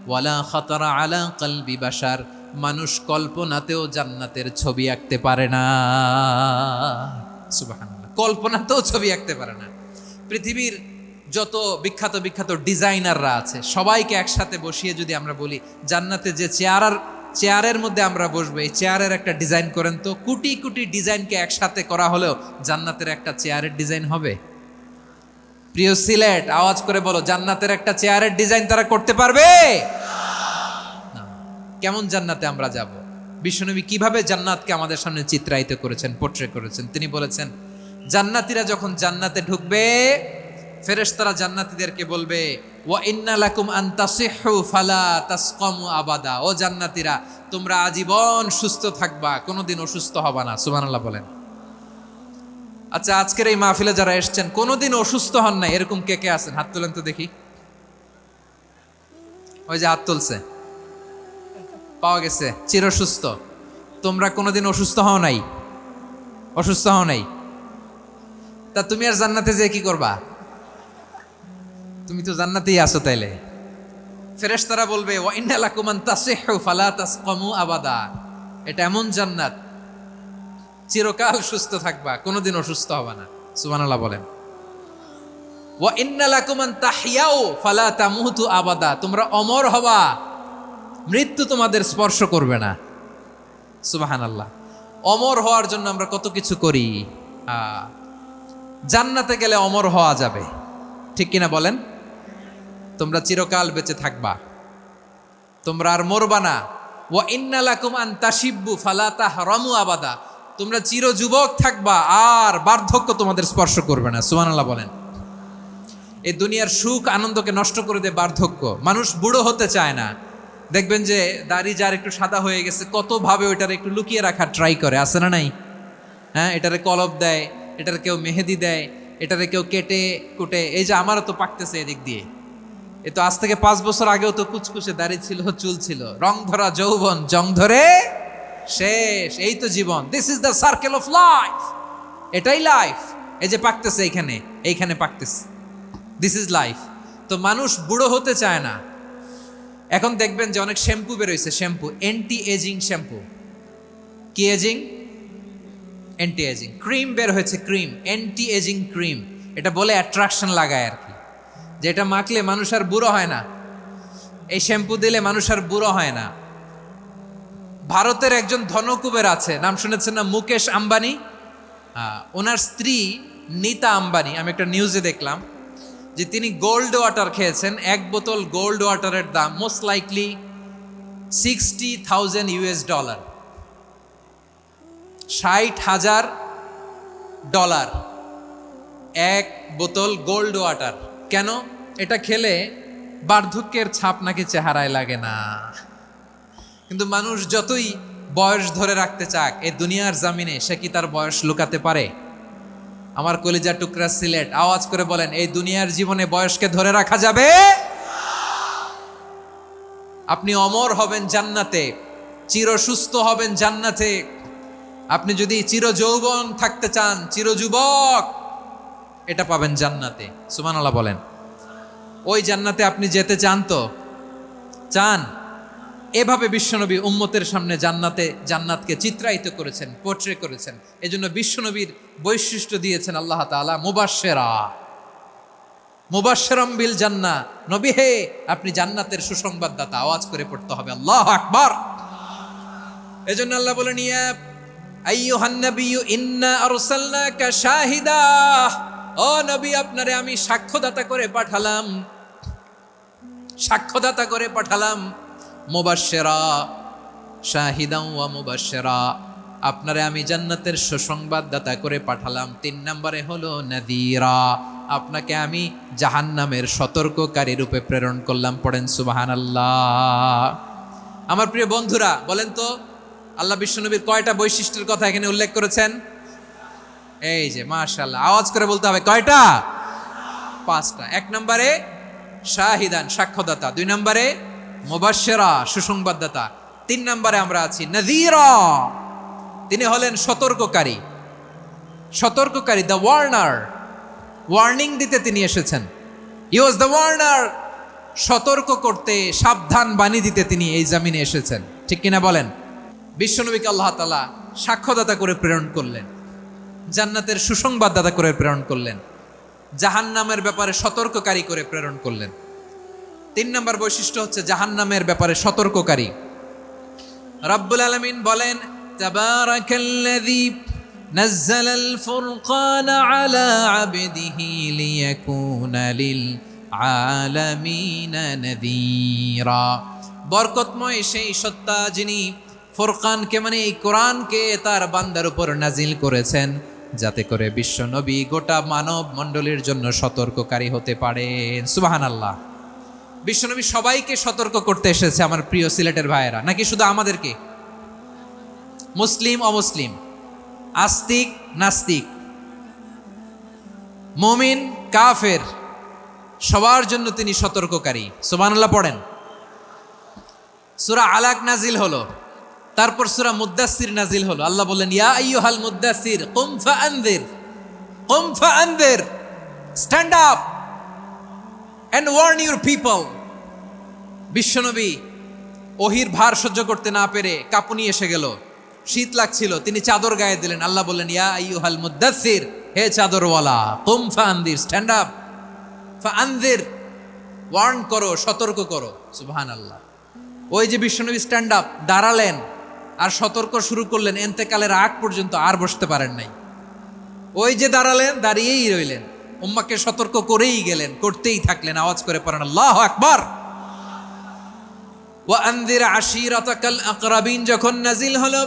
A: ওয়ালা খাতারা আলা কলবি বাশার, মানুষ কল্পনাতেও জান্নাতের ছবি আঁকতে পারে না। সুবহানাল্লাহ, কল্পনাতেও ছবি আঁকতে পারে না। পৃথিবীর যত বিখ্যাত বিখ্যাত ডিজাইনাররা আছে সবাইকে একসাথে বসিয়ে যদি আমরা বলি জান্নাতে যে চেয়ারের মধ্যে আমরা বসবো, এই চেয়ারের একটা ডিজাইন করেন তো, কোটি কোটি ডিজাইনকে একসাথে করা হলেও জান্নাতের একটা চেয়ারের ডিজাইন হবে? প্রিয় সিলেট, আওয়াজ করে বলো, জান্নাতের একটা চেয়ারের ডিজাইন তারা করতে পারবে না। কেমন জান্নাতে আমরা যাব? বিশ্বনবী কিভাবে জান্নাতকে আমাদের সামনে চিত্রায়িত করেছেন, পোট্রে করেছেন? তিনি বলেছেন, জান্নাতীরা যখন জান্নাতে ঢুকবে, ফেরেশতারা জান্নাতীদেরকে বলবে, ওয়া ইন্না লাকুম আন তাসিহু ফালা তাসকামু আবাদা, ও জান্নাতীরা, তোমরা আজীবন সুস্থ থাকবা, কোনোদিন অসুস্থ হবা না। সুবহানাল্লাহ বলেন। আচ্ছা, আজকের এই মাহফিলে যারা এসেছেন কোনোদিন অসুস্থ হন না, এরকম কে কে আছেন? হাত তোলেন তো দেখি। ওই যে হাত তুলছে, পাওয়া গেছে, চিরসুস্থ। তোমরা কোনোদিন অসুস্থ হও নাই? অসুস্থ হও নাই? তা তুমি আর জান্নাতে যে কি করবা? তুমি তো জান্নাতেই আছো তাইলে। ফেরেশতারা বলবে, ওয়া ইন্না লাকুম আন তাসিহু ফালা তাসকামু আবাদা, এটা এমন জান্নাত চিরকাল সুস্থ থাকবা, কোনোদিন অসুস্থ হবে না। সুবহানাল্লাহ বলেন। ওয়া ইন্না লাকুম আন তাহইয়াউ ফালা তামুতু আবাদা, তোমরা অমর হবা, মৃত্যু তোমাদের স্পর্শ করবে না। সুবহানাল্লাহ। অমর হওয়ার জন্য আমরা কত কিছু করি। জান্নাতে গেলে অমর হওয়া যাবে, ঠিক কিনা বলেন? তোমরা চিরকাল বেঁচে থাকবা, তোমরা আর মরবা না। ওয়া ইন্না লাকুম আন তাশিব্বু ফালা তাহরামু আবাদা, তোমরা চির যুবক থাকবা, আর বার্ধক্য তোমাদের স্পর্শ করবে না। সুবহানাল্লাহ বলেন। এই দুনিয়ার সুখ আনন্দকে নষ্ট করে দেয় বার্ধক্য। মানুষ বুড়ো হতে চায় না। দেখবেন যে দাড়ি যার একটু সাদা হয়ে গেছে, কত ভাবে ওইটার একটু লুকিয়ে রাখার ট্রাই করে, আছে না নাই? হ্যাঁ, এটারে কলব দেয়, এটার কেউ মেহেদি দেয়, এটারে কেউ কেটে কুটে। এই যে আমারও তো পাকতেছে এদিক দিয়ে, এ তো আজ থেকে 5 বছর আগেও তো কুচকুচে দাড়ি ছিল, চুল ছিল, রং ধরা যৌবন জং ধরে শেষ। এই তো জীবন। This is the circle of life, এটাই লাইফ। এই যে পাকতেছে এইখানে পাকতেছে, দিস ইজ লাইফ। তো মানুষ বুড়ো হতে চায় না। এখন দেখবেন যে অনেক শ্যাম্পু বেরোইছে, শ্যাম্পু অ্যান্টি এজিং শ্যাম্পু। কি এজিং? Anti aging. ক্রিম বের হয়েছে, ক্রিম, অ্যান্টি এজিং ক্রিম। এটা বলে অ্যাট্রাকশন লাগায় আর কি, যে এটা মাখলে মানুষ আর বুড়ো হয় না, এই শ্যাম্পু দিলে মানুষ আর বুড়ো হয় না। ভারতের একজন ধনকুবের আছে, নাম শুনেছেন না? মুকেশ আম্বানি। ওনার স্ত্রী নীতা আম্বানি, আমি একটা নিউজে দেখলাম যে তিনি গোল্ড ওয়াটার খেয়েছেন। 1 বোতল গোল্ড ওয়াটারের দাম মোস্ট লাইকলি $60,000, $60,000 1 বোতল গোল্ড ওয়াটার। কেন? এটা খেলে বার্ধক্যের ছাপ নাকি চেহারায় লাগে না। কিন্তু মানুষ যতই বয়স ধরে রাখতে চাক এই দুনিয়ার জামিনে, সে কি তার বয়স লুকাতে পারে? আমার কলিজা টুকরা সিলেট, আওয়াজ করে বলেন, এই দুনিয়ার জীবনে বয়সকে ধরে রাখা যাবে? আপনি অমর হবেন জান্নাতে, চির সুস্থ হবেন জান্নাতে। আপনি যদি চির যৌবন থাকতে চান, চির যুবক, এটা পাবেন জান্নাতে। সুবহানাল্লাহ বলেন। ওই জান্নাতে আপনি যেতে চান তো? চান? এভাবে বিশ্বনবী উম্মতের সামনে জান্নাতকে চিত্রায়িত করেছেন, পোট্রে করেছেন। এজন্য বিশ্বনবীর বৈশিষ্ট্য দিয়েছেন আল্লাহ তাআলা মুবাশশিরাম বিল জান্নাহ। নবী হে, আপনি জান্নাতের সুসংবাদদাতা। আওয়াজ করে পড়তে হবে আল্লাহু আকবার। এজন্য আল্লাহ বলেন, ইয়া আইয়ুহান নাবিয়্যু ইন্না আরসালনাকা শাহিদা, ও নবী, আপনারে আমি সাক্ষ্যদাতা করে পাঠালাম। মুবাশশিরা, শাহিদান ওয়া মুবাশশিরা, আপনারে আমি জান্নাতের সুসংবাদদাতা করে পাঠালাম। 3 নম্বরে হলো নাযীরা, আপনাকে আমি জাহান্নামের সতর্ককারী রূপে প্রেরণ করলাম। পড়েন সুবহানাল্লাহ। আমার প্রিয় বন্ধুরা, বলেন তো আল্লাহ বিশ্বনবীর কয়টা বৈশিষ্ট্যের কথা এখানে উল্লেখ করেছেন? এই যে মাশাআল্লাহ, আওয়াজ করে বলতে হবে, কয়টা? 5টা। 1 নম্বরে শাহিদান, সাক্ষ্যদাতা। 2 নম্বরে মুবাশশিরা, সুসংবাদদাতা। 3 নম্বরে আমরা আছি নাযীরা, তিনি হলেন সতর্ককারী। সতর্ককারী, দ্য ওয়ার্নার, ওয়ার্নিং দিতে তিনি এসেছেন। হি ওয়াজ দ্য ওয়ার্নার, সতর্ক করতে, সাবধান বাণী দিতে তিনি এই জমিনে এসেছেন। ঠিক কিনা বলেন? বিশ্বনবীকে আল্লাহ তাআলা সাক্ষ্যদাতা করে প্রেরণ করলেন, জান্নাতের সুসংবাদদাতা করে প্রেরণ করলেন, জাহান্নামের ব্যাপারে সতর্ককারী করে প্রেরণ করলেন। 3 নম্বর বৈশিষ্ট্য হচ্ছে জাহান্নামের ব্যাপারে সতর্ককারী। রব্বুল আলামিন বলেন, তাবারাকাল্লাযী নাযালাল ফুরকানা আলা আবদিহি লিয়াকুনা লিল আলামিনা নাযীরা। বরকতময় সেই সত্তা যিনি ফুরকানকে, মানে এই কোরআনকে তার বান্দার উপর নাজিল করেছেন, যাতে করে বিশ্ব নবী গোটা মানব মণ্ডলীর জন্য সতর্ককারী হতে পারেন। সুবহানাল্লাহ। বিশ্বনবী সবাইকে সতর্ক করতে এসেছে, আমার প্রিয় সিলেটের ভাইয়েরা, নাকি শুধু আমাদেরকে? মুসলিম অমুসলিম, আস্তিক নাস্তিক, মুমিন কাফের, সবার জন্য তিনি সতর্ককারী। সুবহানাল্লাহ পড়েন। সূরা আলাক নাজিল হলো, তারপর সূরা মুদ্দাসসির নাজিল হলো। আল্লাহ বললেন, ইয়া আইয়ুহাল মুদ্দাসসির কুম ফাআনযির, কুম ফাআনযির, stand up and warn your people. বিশ্বনবী ওহির ভার সহ্য করতে না পেরে কাঁপুনি এসে গেল, শীত লাগছিল, তিনি চাদর গায়ে দিলেন। আল্লাহ বললেন, ইয়া আইয়ুহাল মুদ্দাসসির, হে চাদরওয়ালা, কুম ফাআনযির, স্ট্যান্ড আপ, ফাআনযির, ওয়ার্ন করো, সতর্ক করো। সুবহানাল্লাহ। ওই যে বিশ্বনবী স্ট্যান্ড আপ, দাঁড়ালেন আর সতর্ক শুরু করলেন, এন্তেকালের আগ পর্যন্ত আর বসতে পারেন নাই। ওই যে দাঁড়ালেন, দাঁড়িয়েই রইলেন, উম্মাকে সতর্ক করেই গেলেন, করতেই থাকলেন। আওয়াজ করে পড়েন আল্লাহু আকবার। ওয়া আনযির আশীরাতাকাল আকরাবিন যখন নাজিল হলো,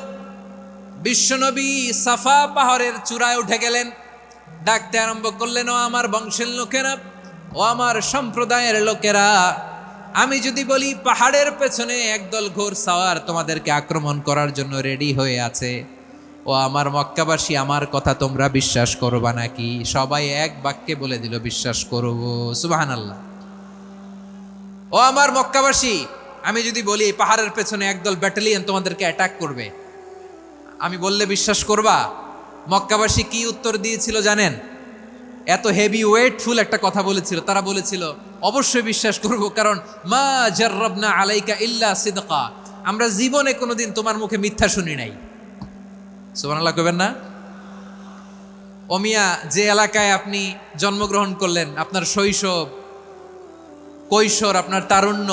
A: বিশ্বনবী সাফা পাহাড়ের চূড়ায় উঠে গেলেন, ডাকতে আরম্ভ করলেন, ও আমার বংশের লোকেরা, ও আমার সম্প্রদায়ের লোকেরা, আমি যদি বলি পাহাড়ের পেছনে একদল ঘোড়সাওয়ার তোমাদেরকে আক্রমণ করার জন্য রেডি হয়ে আছে, ও আমার মক্কাবাসী, আমার কথা তোমরা বিশ্বাস করবা নাকি? সবাই এক বাক্যে বলে দিল, বিশ্বাস করব। সুবহানাল্লাহ। ও আমার মক্কাবাসী, আমি যদি বলি এই পাহাড়ের পেছনে একদল ব্যাটালিয়ন তোমাদেরকে অ্যাটাক করবে, আমি বললে বিশ্বাস করবা? মক্কাবাসী কি উত্তর দিয়েছিল জানেন? এত হেভি ওয়েটফুল একটা কথা বলেছিল। তারা বলেছিল, অবশ্যই বিশ্বাস করব, কারণ মা জাররাবনা আলাইকা ইল্লা সিদকা, আমরা জীবনে কোনোদিন তোমার মুখে মিথ্যা শুনি নাই। সুবহানাল্লাহ কইবেন না? ওমিয়া, যে এলাকায় আপনি জন্মগ্রহণ করলেন, আপনার শৈশব, কৈশোর, আপনার তারুণ্য,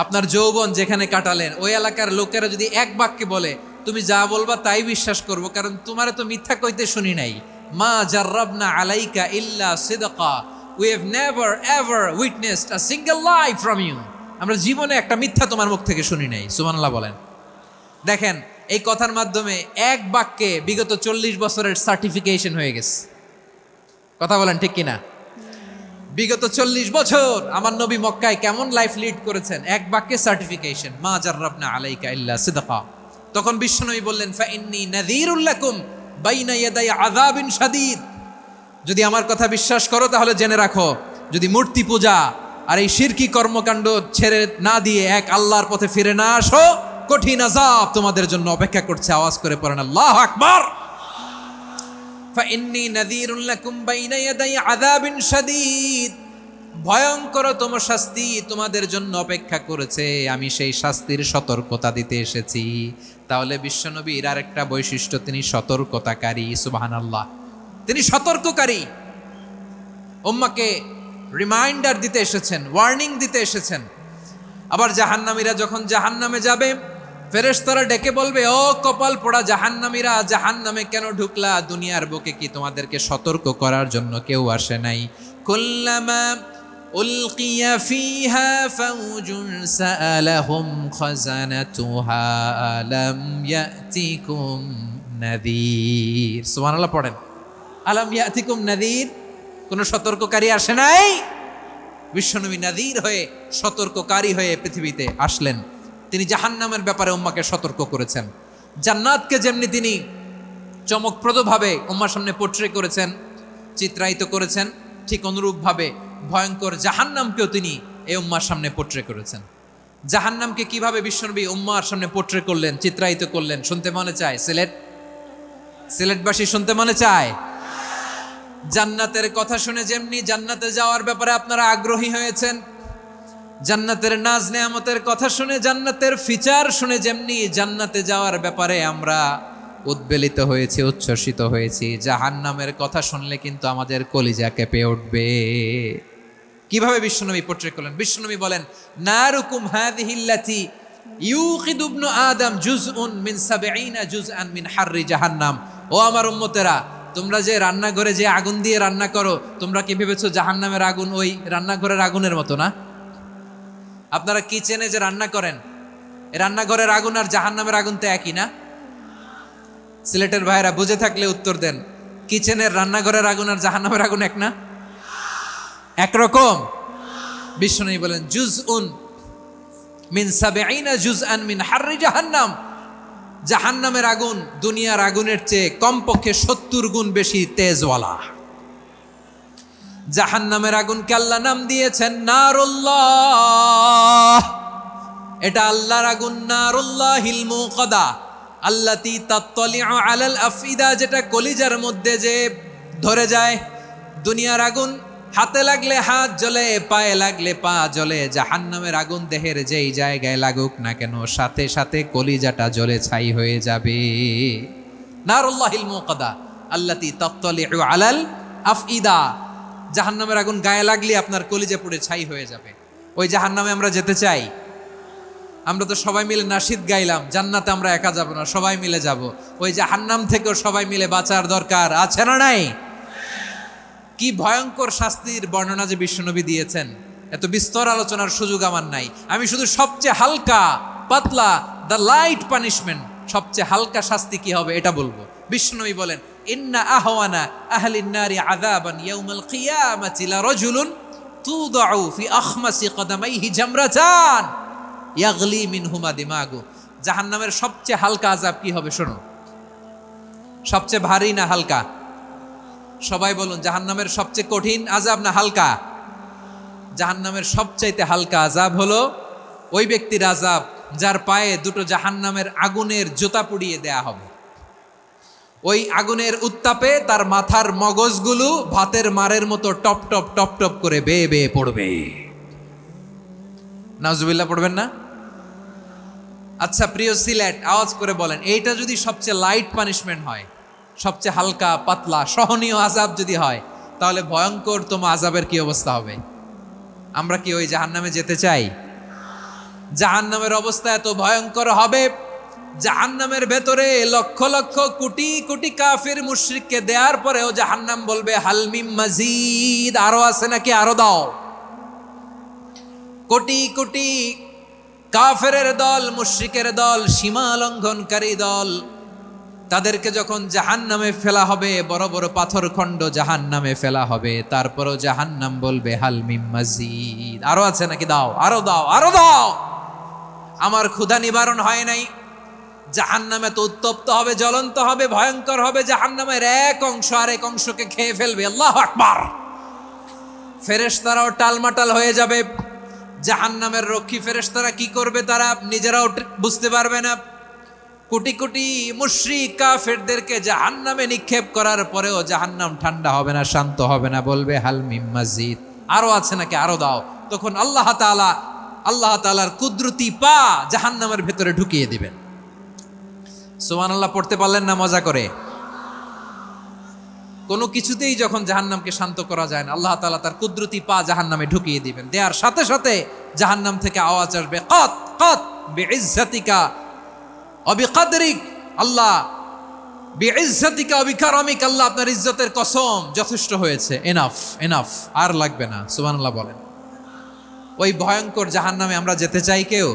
A: আপনার যৌবন যেখানে কাটালেন, ওই এলাকার লোকেরা যদি এক বাক্যে বলে তুমি যা বলবা তাই বিশ্বাস করব, কারণ তোমারে তো মিথ্যা কইতে শুনি নাই। মা জাররাবনা আলাইকা ইল্লা সিদকা, we have never ever witnessed a single lie from you, আমরা জীবনে একটা মিথ্যা তোমার মুখ থেকে শুনি নাই। সুবহানাল্লাহ বলেন। দেখেন, এই কথার মাধ্যমে এক বাক্যে বিগত 40 বছরের সার্টিফিকেশন হয়ে গেছে। কথা বলেন ঠিক কিনা? বিগত 40 বছর আমার নবী মক্কায় কেমন লাইফ লিড করেছেন, এক বাক্যে সার্টিফিকেশন, মা জাররাবনা আলাইকা ইল্লা সিদকা। তখন বিশ্বনবী বললেন, ফাইন্নী নাযীরুল লাকুম বাইনা ইয়াদাই আযাবিন শাদীদ, যদি আমার কথা বিশ্বাস করো তাহলে জেনে রাখো, যদি মূর্তি পূজা আর এই শিরকি কর্মকাণ্ড ছেড়ে না দিয়ে এক আল্লাহর পথে ফিরে না আসো, কঠিন আযাব তোমাদের জন্য অপেক্ষা করছে। আওয়াজ করে পড়েন আল্লাহু আকবার। ফাইন্নী নাযীরুল লাকুম বাইনা ইয়াদাই আযাবিন শাদীদ, ভয়ঙ্করতম শাস্তি তোমাদের জন্য অপেক্ষা করেছে, আমি সেই শাস্তির সতর্কতা দিতে এসেছি। তাহলে বিশ্বনবীর আরেকটা বৈশিষ্ট্য, তিনি সতর্কতাকারী। সুবহানাল্লাহ, তিনি সতর্ককারী। উম্মাকে রিমাইন্ডার দিতে এসেছেন, ওয়ার্নিং দিতে এসেছেন। আবার জাহান্নামীরা যখন জাহান্নামে যাবে, ফেরেশতারা ডেকে বলবে, ও কপাল পোড়া জাহান্নামীরা, জাহান্নামে কেন ঢুকলা? দুনিয়ার বুকে কি তোমাদেরকে সতর্ক করার জন্য কেউ আসে নাই? কুল্লামা উলকিয়া ফিহা ফাউজুন সাআলাহুম খাযানাতুহা আলাম ইয়াতিকুম নাযীর। সুবহানাল্লাহ পড়েন। আলাম ইয়াতিকুম নাযীর, কোন সতর্ককারী আসে নাই? বিশ্বনবী নাযীর হয়ে, সতর্ককারী হয়ে পৃথিবীতে আসলেন। তিনি জাহান্নামের ব্যাপারে উম্মাকে সতর্ক করেছেন। জান্নাতকে যেমনি তিনি চমকপ্রদভাবে উম্মার সামনে পোট্রে করেছেন, চিত্রায়িত করেছেন, ঠিক অনুরূপভাবে ভয়ঙ্কর জাহান্নামকেও তিনি এই উম্মার সামনে পোট্রে করেছেন। জাহান্নামকে কিভাবে বিশ্বনবী উম্মার সামনে পোট্রে করলেন, চিত্রায়িত করলেন, শুনতে মনে চায়? সিলেটবাসী শুনতে মনে চায়? জান্নাতের কথা শুনে যেমনি জান্নাতে যাওয়ার ব্যাপারে আপনারা আগ্রহী হয়েছেন, জান্নাতের নাজ নেয়ামতের কথা শুনে, জান্নাতের ফিচার শুনে যেমনি জান্নাতে যাওয়ার ব্যাপারে আমরা উদ্বেলিত হয়েছি, উচ্ছ্বসিত হয়েছি, জাহান্নামের কথা শুনলে কিন্তু আমাদের কলিজা কেঁপে উঠবে। কিভাবে বিশ্বনবী পোট্রে করলেন? বিশ্বনবী বলেন, নারুকুম হাযিহিল্লাতী ইউকিদু ইবনু আদম জুজউন মিন ৭০ জুজআন মিন হাররি জাহান্নাম। ও আমার উম্মতেরা, তোমরা যে রান্নাঘরে যে আগুন দিয়ে রান্না করো, তোমরা কি ভেবেছো জাহান্নামের আগুন ওই রান্নাঘরের আগুনের মতো না? আপনারা কিচেনে যে রান্না করেন, রান্নাঘরের আগুন আর জাহান্নামের আগুন তো একই না? সিলেটের ভাইরা বুঝে থাকলে উত্তর দেন, কিচেনের রান্নাঘরের আগুন আর জাহান্নামের আগুন এক না? একরকম? বিশ্বনবী বলেন, জুজউন মিন ৭০ জুজআন মিন হাররি জাহান্নাম। জাহান্নামের আগুন দুনিয়ার আগুনের চেয়ে কমপক্ষে ৭০ গুণ বেশি তেজওয়ালা। জাহান্নামের আগুনকে আল্লাহ নাম দিয়েছেন নারুল্লাহ। এটা আল্লাহর আগুন, নারুল্লাহিল মুকাদা আল্লাতী তাত্তালিউ আলাল আফইদা, যেটা কলিজার মধ্যে যে ধরে যায়। দুনিয়ার আগুন হাতে লাগলে হাত জ্বলে, পায়ে লাগলে পা জ্বলে। জাহান্নামের আগুন দেহের যেই জায়গায় লাগুক না কেন, সাথে সাথে কলিজাটা জ্বলে ছাই হয়ে যাবে। নারুল্লাহিল মুকাদা আল্লাতী তাত্তালিউ আলাল আফইদা। জাহান্নামের আগুন গায়ে লাগলে আপনার কলিজা পুড়ে ছাই হয়ে যাবে। ওই জাহান্নামে আমরা যেতে চাই? আমরা তো সবাই মিলে নাশিদ গাইলাম, জান্নাতে আমরা একা যাব না, সবাই মিলে যাব। ওই জাহান্নাম থেকেও সবাই মিলে বাঁচার দরকার আছে না নাই? কি ভয়ঙ্কর শাস্তির বর্ণনা যে বিশ্বনবী দিয়েছেন, এত বিস্তর আলোচনার সুযোগ আমার নাই। আমি শুধু সবচেয়ে হালকা পাতলা, দ্য লাইট পানিশমেন্ট, সবচেয়ে হালকা শাস্তি কি হবে এটা বলবো। বিশ্বনবী বলেন, ইন্না আহওয়ানা আহলিন নারি আযাবান ইয়াউমাল কিয়ামাতি লারাজুলুন তুদাউ ফি আখমাসি কদামাইহি জামরাতান ইয়াগলি মিনহুমা দিমাগু। জাহান্নামের সবচেয়ে হালকা আযাব কি হবে শোনো। সবচেয়ে ভারী না হালকা? সবাই বলুন, জাহান্নামের সবচেয়ে কঠিন আযাব না হালকা? জাহান্নামের সবচাইতে হালকা আযাব হলো ওই ব্যক্তির আযাব যার পায়ে দুটো জাহান্নামের আগুনের জুতা পুড়িয়ে দেয়া হবে। ওই আগুনের উত্তাপে তার মাথার মগজগুলো ভাতের মারের মতো টপ টপ টপ টপ করে বেয়ে বেয়ে পড়বে। নাউজুবিল্লাহ পড়বেন না? আচ্ছা প্রিয় সিলেট, আওয়াজ করে বলেন, এইটা যদি সবচেয়ে লাইট পানিশমেন্ট হয়, সবচেয়ে হালকা পাতলা সহনীয় আযাব যদি হয়, তাহলে ভয়ঙ্কর তোমা আযাবের কি অবস্থা হবে? আমরা কি ওই জাহান্নামে যেতে চাই? জাহান্নামের অবস্থা এত ভয়ঙ্কর হবে, জাহান্নামের ভেতরে লক্ষ লক্ষ কোটি কোটি কাফির মুশরিককে দেওয়ার পরেও জাহান্নাম বলবে হালমিম মাজিদ, আরো আছে নাকি, আরো দাও। কোটি কোটি কাফেরের দল, মুশরিকের দল, সীমা লঙ্ঘনকারী দল, তাদেরকে যখন জাহান্নামে ফেলা হবে, বড় বড় পাথর খণ্ড জাহান্নামে ফেলা হবে, তারপরও জাহান্নাম বলবে হালমিম মাজিদ, আরো আছে নাকি, দাও, আরো দাও, আরো দাও। আমার ক্ষুধা নিবারণ হয় নাই। জাহান্নামে তো উত্তপ্ত হবে, জ্বলন্ত হবে, ভয়ঙ্কর হবে। জাহান্নামের এক অংশ আরেক অংশকে খেয়ে ফেলবে। আল্লাহু আকবার। ফেরেশতারাও টালমাটাল হয়ে যাবে। জাহান্নামের রক্ষী ফেরেশতারা কি করবে তারা নিজেরাও বুঝতে পারবে না। কোটি কোটি মুশরিক কাফেরদেরকে জাহান্নামে নিক্ষেপ করার পরেও জাহান্নাম ঠান্ডা হবে না, শান্ত হবে না, বলবে হালমিম মাজিদ, আরো আছে নাকি, আরো দাও। তখন আল্লাহ তাআলার কুদরতি পা জাহান্নামের ভেতরে ঢুকিয়ে দিবেন। সুবহানাল্লাহ পড়তে পারলেন না মজা করে? কোনো কিছুতেই যখন জাহান্নামকে শান্ত করা যায় না, আল্লাহ তাআলা তার কুদরতি পা জাহান্নামে ঢুকিয়ে দিবেন। দেওয়ার সাথে সাথে জাহান্নাম থেকে আওয়াজ আসবে, কাত কাত বিইজ্জাতিকা ওয়া বিকদরিক। আল্লাহ বিইজ্জাতিকা ওয়া বিকারামিক, আল্লাহ আপনার ইজ্জতের কসম, যথেষ্ট হয়েছে, এনাফ এনাফ, আর লাগবে না। সুবহানাল্লাহ বলেন। ওই ভয়ঙ্কর জাহান্নামে আমরা যেতে চাই কেউ?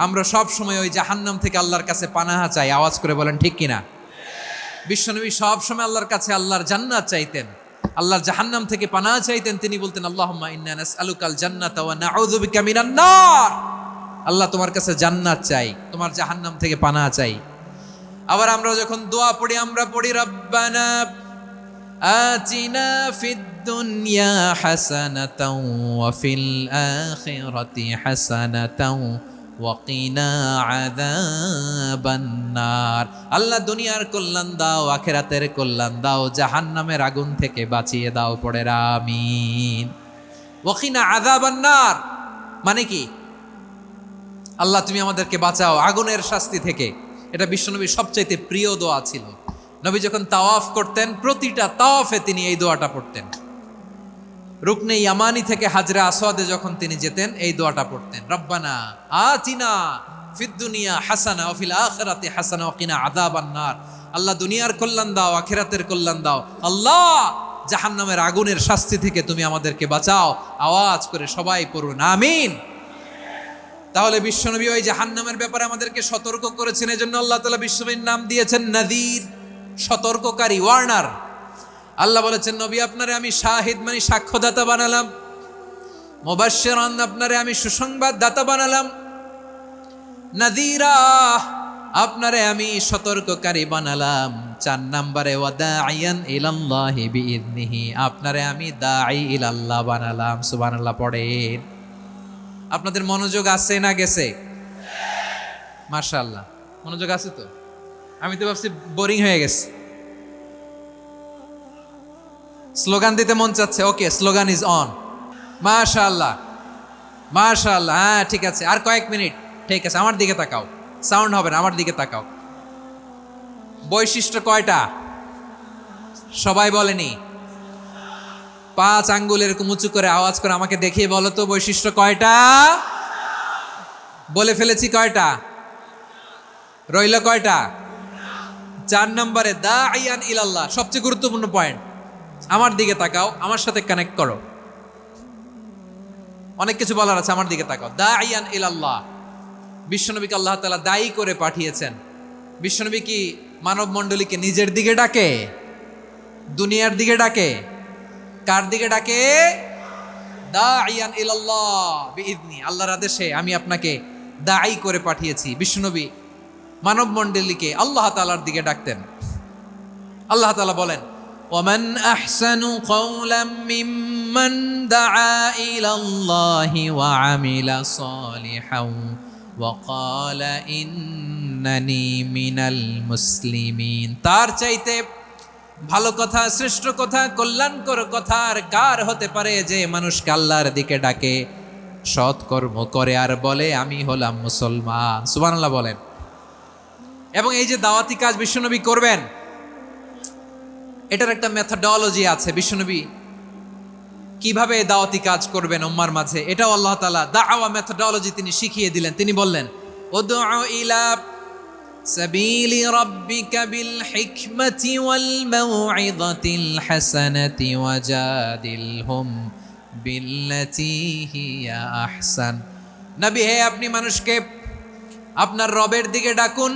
A: আমরা সব সময় ওই জাহান্নাম থেকে আল্লাহর কাছে পানাহা চাই। আওয়াজ করে বলেন ঠিক কিনা? বিশ্বনবী সব সময় আল্লাহর কাছে আল্লাহর জান্নাত চাইতেন, আল্লাহর জাহান্নাম থেকে পানাহা চাইতেন। তিনি বলতেন, আল্লাহুম্মা ইন্না নাসআলুকাল জান্নাতা ওয়া নাউযু বিকা মিনান নার। আল্লাহ তোমার কাছে জান্নাত চাই, তোমার জাহান্নাম থেকে পানাহ চাই। আবার আমরা যখন দোয়া পড়ি আমরা পড়ি রব্বানা আতিনা ফিদ দুনিয়া হাসানাতাও ওয়া ফিল আখিরাতি হাসানাতাও ওয়া কিনা আযাবান নার। আল্লাহ দুনিয়ার কল্যাণ দাও, আখিরাতের কল্যাণ দাও, জাহান্নামের আগুন থেকে বাঁচিয়ে দাও, পড়ে আমিন। ওয়া কিনা আযাবান নার মানে কি? আল্লাহ তুমি আমাদেরকে বাঁচাও আগুনের শাস্তি থেকে। এটা বিশ্বনবীর সবচাইতে প্রিয় দোয়া ছিল। নবী যখন তাওয়াফ করতেন প্রতিটা তাওয়াফে তিনি এই দোয়াটা পড়তেন। রুকনে ইয়ামানি থেকে হাজরে আসওয়াদে যখন তিনি যেতেন এই দোয়াটা পড়তেন, রব্বানা আতিনা ফিদ দুনিয়া হাসানা ওয়া ফিল আখিরাতি হাসানা ওয়া কিনা আযাবান নার। আল্লাহ দুনিয়ার কল্যাণ দাও, আখিরাতের কল্যাণ দাও। আল্লাহ জাহান্নামের আগুনের শাস্তি থেকে তুমি আমাদেরকে বাঁচাও। আওয়াজ করে সবাই পড়ুন আমিন। তাহলে বিশ্বনবী ওই জাহান্নামের ব্যাপারে আমাদেরকে সতর্ক করেছেন। এজন্য আল্লাহ তাআলা বিশ্বনবীর নাম দিয়েছেন নাযীর, সতর্ককারী, ওয়ার্নার। আল্লাহ বলেছেন নবী আপনারে আমি শাহিদ মানে সাক্ষ্যদাতা বানালাম, মুবাশশিরান আপনারে আমি সুসংবাদ দাতা বানালাম, নাযীরা আপনারে আমি সতর্ককারী বানালাম। 4 নম্বরে ওয়াদাইয়ান ইলাল্লাহি বিইذনিহি আপনারে আমি দাঈ ইলাল্লাহ বানালাম। সুবহানাল্লাহ পড়েন। আপনাদের মনোযোগ আছে না গেছে? মাশাআল্লাহ মনোযোগ আছে তো। আমি তো ভাবছি বোরিং হয়ে গেছে। স্লোগান দিতে মন চাচ্ছে। ওকে, স্লোগান ইজ অন। মাশাআল্লাহ মাশাআল্লাহ। হ্যাঁ ঠিক আছে, আর কয়েক মিনিট। ঠিক আছে, আমার দিকে তাকাও, সাউন্ড হবে না, আমার দিকে তাকাও। বৈশিষ্ট্য কয়টা সবাই বলেনি? 5 আঙ্গুল এরকম উঁচু করে আওয়াজ করে আমাকে দেখিয়ে বলো তো বৈশিষ্ট্য কয়টা? বলে ফেলেছি কয়টা? রইল কয়টা? 4 নম্বরে দাঈয়ান ইলাল্লাহ, সবচেয়ে গুরুত্বপূর্ণ পয়েন্ট। আমার দিকে তাকাও, আমার সাথে কানেক্ট করো। অনেক কিছু বলার আছে, আমার দিকে তাকাও। দাঈয়ান ইলাল্লাহ, বিশ্বনবীকে আল্লাহ তাআলা দায়ী করে পাঠিয়েছেন। বিশ্বনবী কি মানব মণ্ডলীকে নিজের দিকে ডাকে? দুনিয়ার দিকে ডাকে? কার দিকে ডাকে? দাঈয়ান ইলাল্লাহ বিইذনি, আল্লাহর আদেশে আমি আপনাকে দাঈ করে পাঠিয়েছি। বিশ্বনবী মানব মণ্ডলীকে আল্লাহ তাআলার দিকে ডাকতেন। আল্লাহ তাআলা বলেন ওয়ামান আহসানু কওলাম মিম্মান দাআ ইলাল্লাহি ওয়া আমিলা সালিহান ওয়া ক্বালা ইন্নানি মিনাল মুসলিমিন। তার চাইতে ভালো কথা, শ্রেষ্ঠ কথা, কল্যাণকর কথা আর কার হতে পারে যে মানুষকে আল্লাহর দিকে ডাকে, সৎকর্ম করে আর বলে আমি হলাম মুসলমান। সুবহানাল্লাহ বলেন। এবং এই যে দাওয়াতি কাজ বিশ্বনবী করবেন, এটার একটা মেথডোলজি আছে। বিশ্বনবী কিভাবে দাওয়াতি কাজ করবেন উম্মার মাঝে, এটাও আল্লাহ তাআলা দাওয়া মেথডোলজি তিনি শিখিয়ে দিলেন। তিনি বললেন উদউ ইলা সাবিলি রাব্বিকা বিল হিকমাতি ওয়াল মাউইযাতিল হাসানাতি ওয়াজাদিলহুম বিল্লাতী হিয়া আহসান। নবী হে, আপনি মানুষকে আপনার রবের দিকে ডাকুন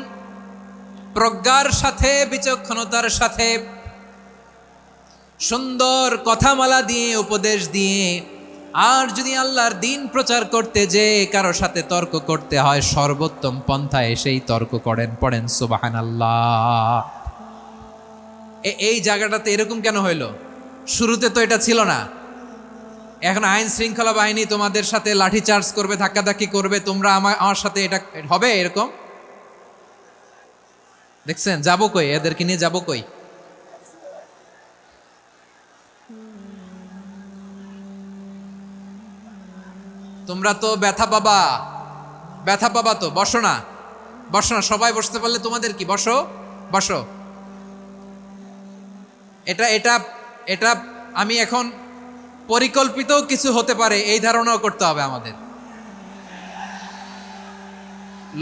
A: প্রজ্ঞার সাথে, বিচক্ষণতার সাথে, সুন্দর কথামালা দিয়ে, উপদেশ দিয়ে। আর যদি আল্লাহর দিন প্রচার করতে যে কারো সাথে তর্ক করতে হয়, সর্বোত্তম পন্থায় সেই তর্ক করেন। পড়েন সুবহানাল্লাহ। এই জায়গাটাতে এরকম কেন হইল? শুরুতে তো এটা ছিল না। এখন আইন শৃঙ্খলা বাহিনী তোমাদের সাথে লাঠি চার্জ করবে, ধাক্কাধাক্কি করবে, তোমরা আমার সাথে এটা হবে এরকম? দেখছেন যাবো কই? এদেরকে নিয়ে যাবো কই? তোমরা তো ব্যথা পাবা, ব্যথা পাবা তো। বসো না, বসো না, সবাই বসতে পারলে তোমাদের কি? বসো বসো। এটা এটা এটা আমি এখন পরিকল্পিত কিছু হতে পারে এই ধারণাও করতে হবে আমাদের।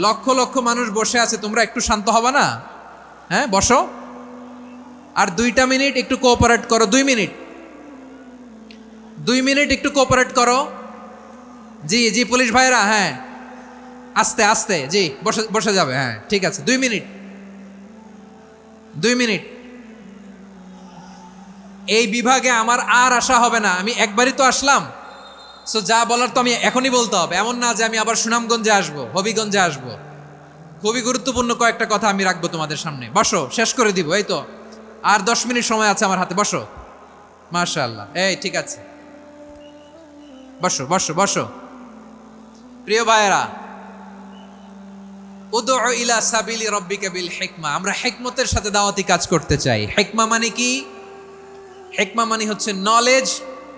A: লক্ষ লক্ষ মানুষ বসে আছে, তোমরা একটু শান্ত হবে না? হ্যাঁ বসো। আর 2টা মিনিট একটু কোঅপারেট করো। 2 মিনিট, 2 মিনিট একটু কোঅপারেট করো। জি জি পুলিশ ভাইরা, হ্যাঁ আস্তে আস্তে, জি বসে বসে যাবে। হ্যাঁ ঠিক আছে, 2 মিনিট, 2 মিনিট। এই বিভাগে আমার আর আসা হবে না। আমি একবারই তো আসলাম, সো যা বলার তো আমি এখনই বলতে হবে, এমন না যে আমি আবার সুনামগঞ্জে আসবো, হবিগঞ্জে আসবো। খুবই গুরুত্বপূর্ণ কয়েকটা কথা আমি রাখবো তোমাদের সামনে। বসো, শেষ করে দিব। এই তো আর 10 মিনিট সময় আছে আমার হাতে। বসো, মাশাআল্লাহ। এই ঠিক আছে, বসো বসো বসো। প্রিয় ভাইয়েরা, উদউ ইলা সাবিলি রাব্বিকা বিল হিকমা, আমরা হিকমতের সাথে দাওয়াতি কাজ করতে চাই। হিকমা মানে কি? হিকমা মানে হচ্ছে knowledge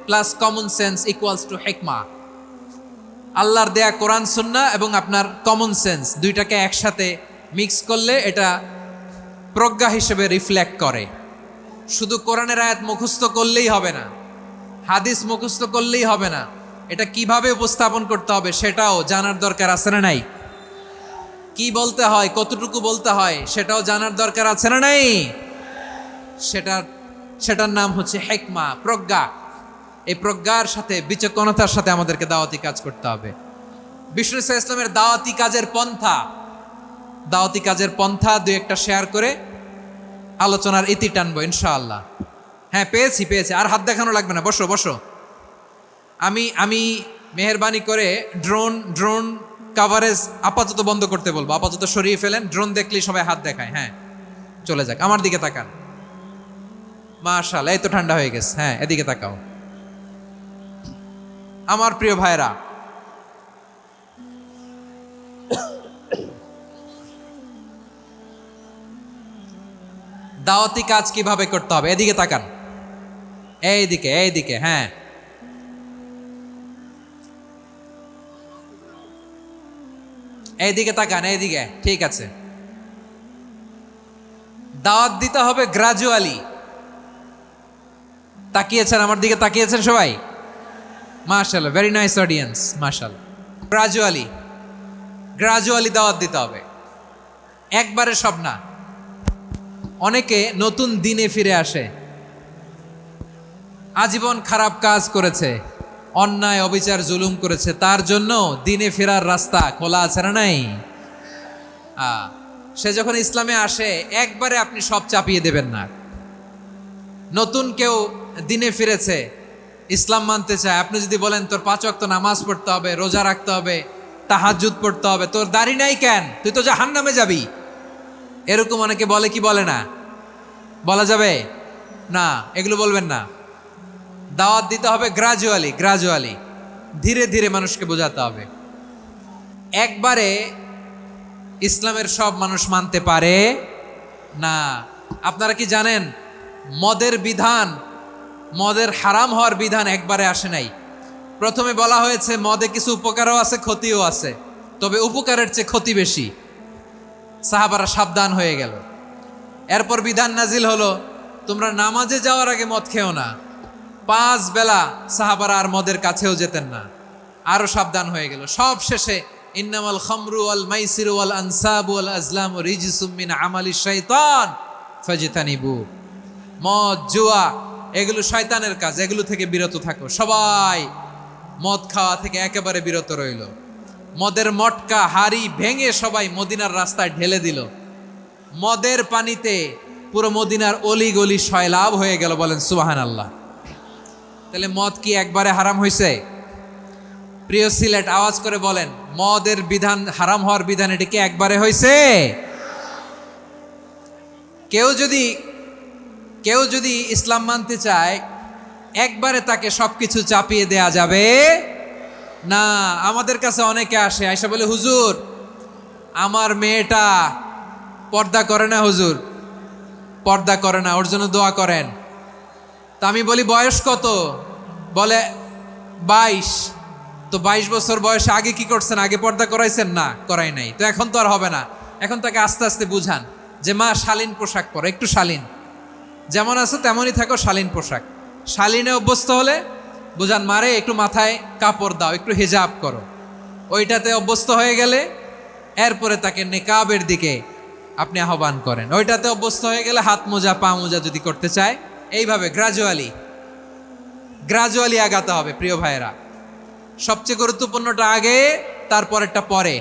A: plus common sense equals to হিকমা। আল্লাহর দেয়া কোরআন সুন্নাহ এবং আপনার কমন সেন্স দুইটাকে একসাথে মিক্স করলে এটা প্রজ্ঞা হিসেবে রিফ্লেক্ট করে। শুধু কোরআনের আয়াত মুখস্থ করলেই হবে না, হাদিস মুখস্থ করলেই হবে না, এটা কিভাবে উপস্থাপন করতে হবে সেটাও জানার দরকার আছে না নাই? কি বলতে হয়, কতটুকু বলতে হয় সেটাও জানার দরকার আছে না নাই? সেটার নাম হচ্ছে হিকমা, প্রজ্ঞা। এই প্রজ্ঞার সাথে বিচক্ষণতার সাথে আমাদেরকে দাওয়াতি কাজ করতে হবে। বিষ্ণু ইসলামের দাওয়াতি কাজের পন্থা দুই একটা শেয়ার করে আলোচনার ইতি টানবো ইনশাআল্লাহ। হ্যাঁ, পেয়েছি। আর হাত দেখানো লাগবে না, বসো বসো। আমি মেহেরবানি করে ড্রোন কাভারেজ আপাতত বন্ধ করতে বলবো, আপাতত সরিয়ে ফেলেন। ড্রোন দেখলেই সবাই হাত দেখায়। হ্যাঁ, চলে যাক, আমার দিকে তাকান। মাশাআল্লাহ, এই তো ঠান্ডা হয়ে গেছে। হ্যাঁ, এদিকে তাকাও। আমার প্রিয় ভাইরা, দাওয়াতি কাজ কিভাবে করতে হবে এদিকে তাকান। এইদিকে। হ্যাঁ, এইদিকে তাকান, এইদিকে। ঠিক আছে। দাওয়াত দিতে হবে গ্রাজুয়ালি। তাকিয়েছেন আমার দিকে, তাকিয়েছেন সবাই? মাশাআল্লাহ, ভেরি নাইস অডিয়েন্স, মাশাআল্লাহ। গ্রাজুয়ালি দাওয়াত দিতে হবে, একবারে সব না। অনেকে নতুন দিনে ফিরে আসে, আজীবন খারাপ কাজ করেছে, অন্যায় অবিচার জুলুম করেছে, তার জন্য দিনে ফেরার রাস্তা খোলা আছে না নাই? সে যখন ইসলামে আসে একবারে আপনি সব চাপিয়ে দেবেন না। নতুন কেউ দিনে ফিরেছে, ইসলাম মানতে চায়, আপনি যদি বলেন তোর 5 ওয়াক্ত নামাজ পড়তে হবে, রোজা রাখতে হবে, তাহাজ্জুদ পড়তে হবে, তোর দাড়ি নাই কেন, তুই তো জাহান্নামে যাবি, এরকম অনেকে বলে কি বলে না? বলা যাবে না, এগুলো বলবেন না। দাওয়াত দিতে হবে গ্রাজুয়ালি, ধীরে ধীরে মানুষকে বোঝাতে হবে। একবারে ইসলামের সব মানুষ মানতে পারে না। আপনারা কি জানেন মদের হারাম হওয়ার বিধান একবারে আসে নাই। প্রথমে বলা হয়েছে মদে কিছু উপকারও আছে, ক্ষতিও আছে, তবে উপকারের চেয়ে ক্ষতি বেশি। সাহাবারা সাবধান হয়ে গেল। এরপর বিধান নাজিল হলো, তোমরা নামাজে যাওয়ার আগে মদ খেও না। 5 বেলা সাহাবারা আর মদের কাছেও যেতেন না, আরো সাবধান হয়ে গেল। সব শেষে ইন্নামাল খামরু ওয়াল মাইসিরু ওয়াল আনসাবু ওয়াল আজলামু রিজসুম মিন আমালিশ শাইতান ফাজতানিবু। মদ, জুয়া এগুলো শয়তানের কাজ, এগুলো থেকে বিরত থাকো। সবাই মদ খাওয়া থেকে একেবারে বিরত রইল। মদের মটকা হাড়ি ভেঙে সবাই মদিনার রাস্তায় ঢেলে দিল। মদের পানিতে পুরো মদিনার অলি গলি সয়লাভ হয়ে গেল। বলেন সুবহানাল্লাহ। তাহলে মদ কি একবারে হারাম হয়েছে? প্রিয় সিলেট, আওয়াজ করে বলেন, মদের বিধান, হারাম হওয়ার বিধান এটা কি একবারে হয়েছে? কেউ যদি ইসলাম মানতে চায় একবারে তাকে সবকিছু চাপিয়ে দেয়া যাবে না। আমাদের কাছে অনেকে আসে, আয়সা বলে, হুজুর আমার মেয়েটা পর্দা করে না, হুজুর পর্দা করে না, ওর জন্য দোয়া করেন। তা আমি বলি বয়স কত? বলে 22। তো 22 বছর বয়সে আগে কি করছেন? আগে পর্দা করাইছেন? না, করাই নাই। তো এখন তো আর হবে না। এখন তাকে আস্তে আস্তে বুঝান যে মা শালীন পোশাক পরো, একটু শালীন, যেমন আছে তেমনই থাকো, শালীন পোশাক। শালীনে অভ্যস্ত হলে বুঝান, মারে একটু মাথায় কাপড় দাও, একটু হিজাব করো। ওইটাতে অভ্যস্ত হয়ে গেলে এরপরে তাকে নেকাবের দিকে আপনি আহ্বান করেন। ওইটাতে অভ্যস্ত হয়ে গেলে হাত মোজা, পা মোজা যদি করতে চায়, এইভাবে গ্রাজুয়ালি আগাতে হবে। প্রিয় ভাইয়েরা, সবচেয়ে গুরুত্বপূর্ণটা আগে, তারপরেরটা পরে।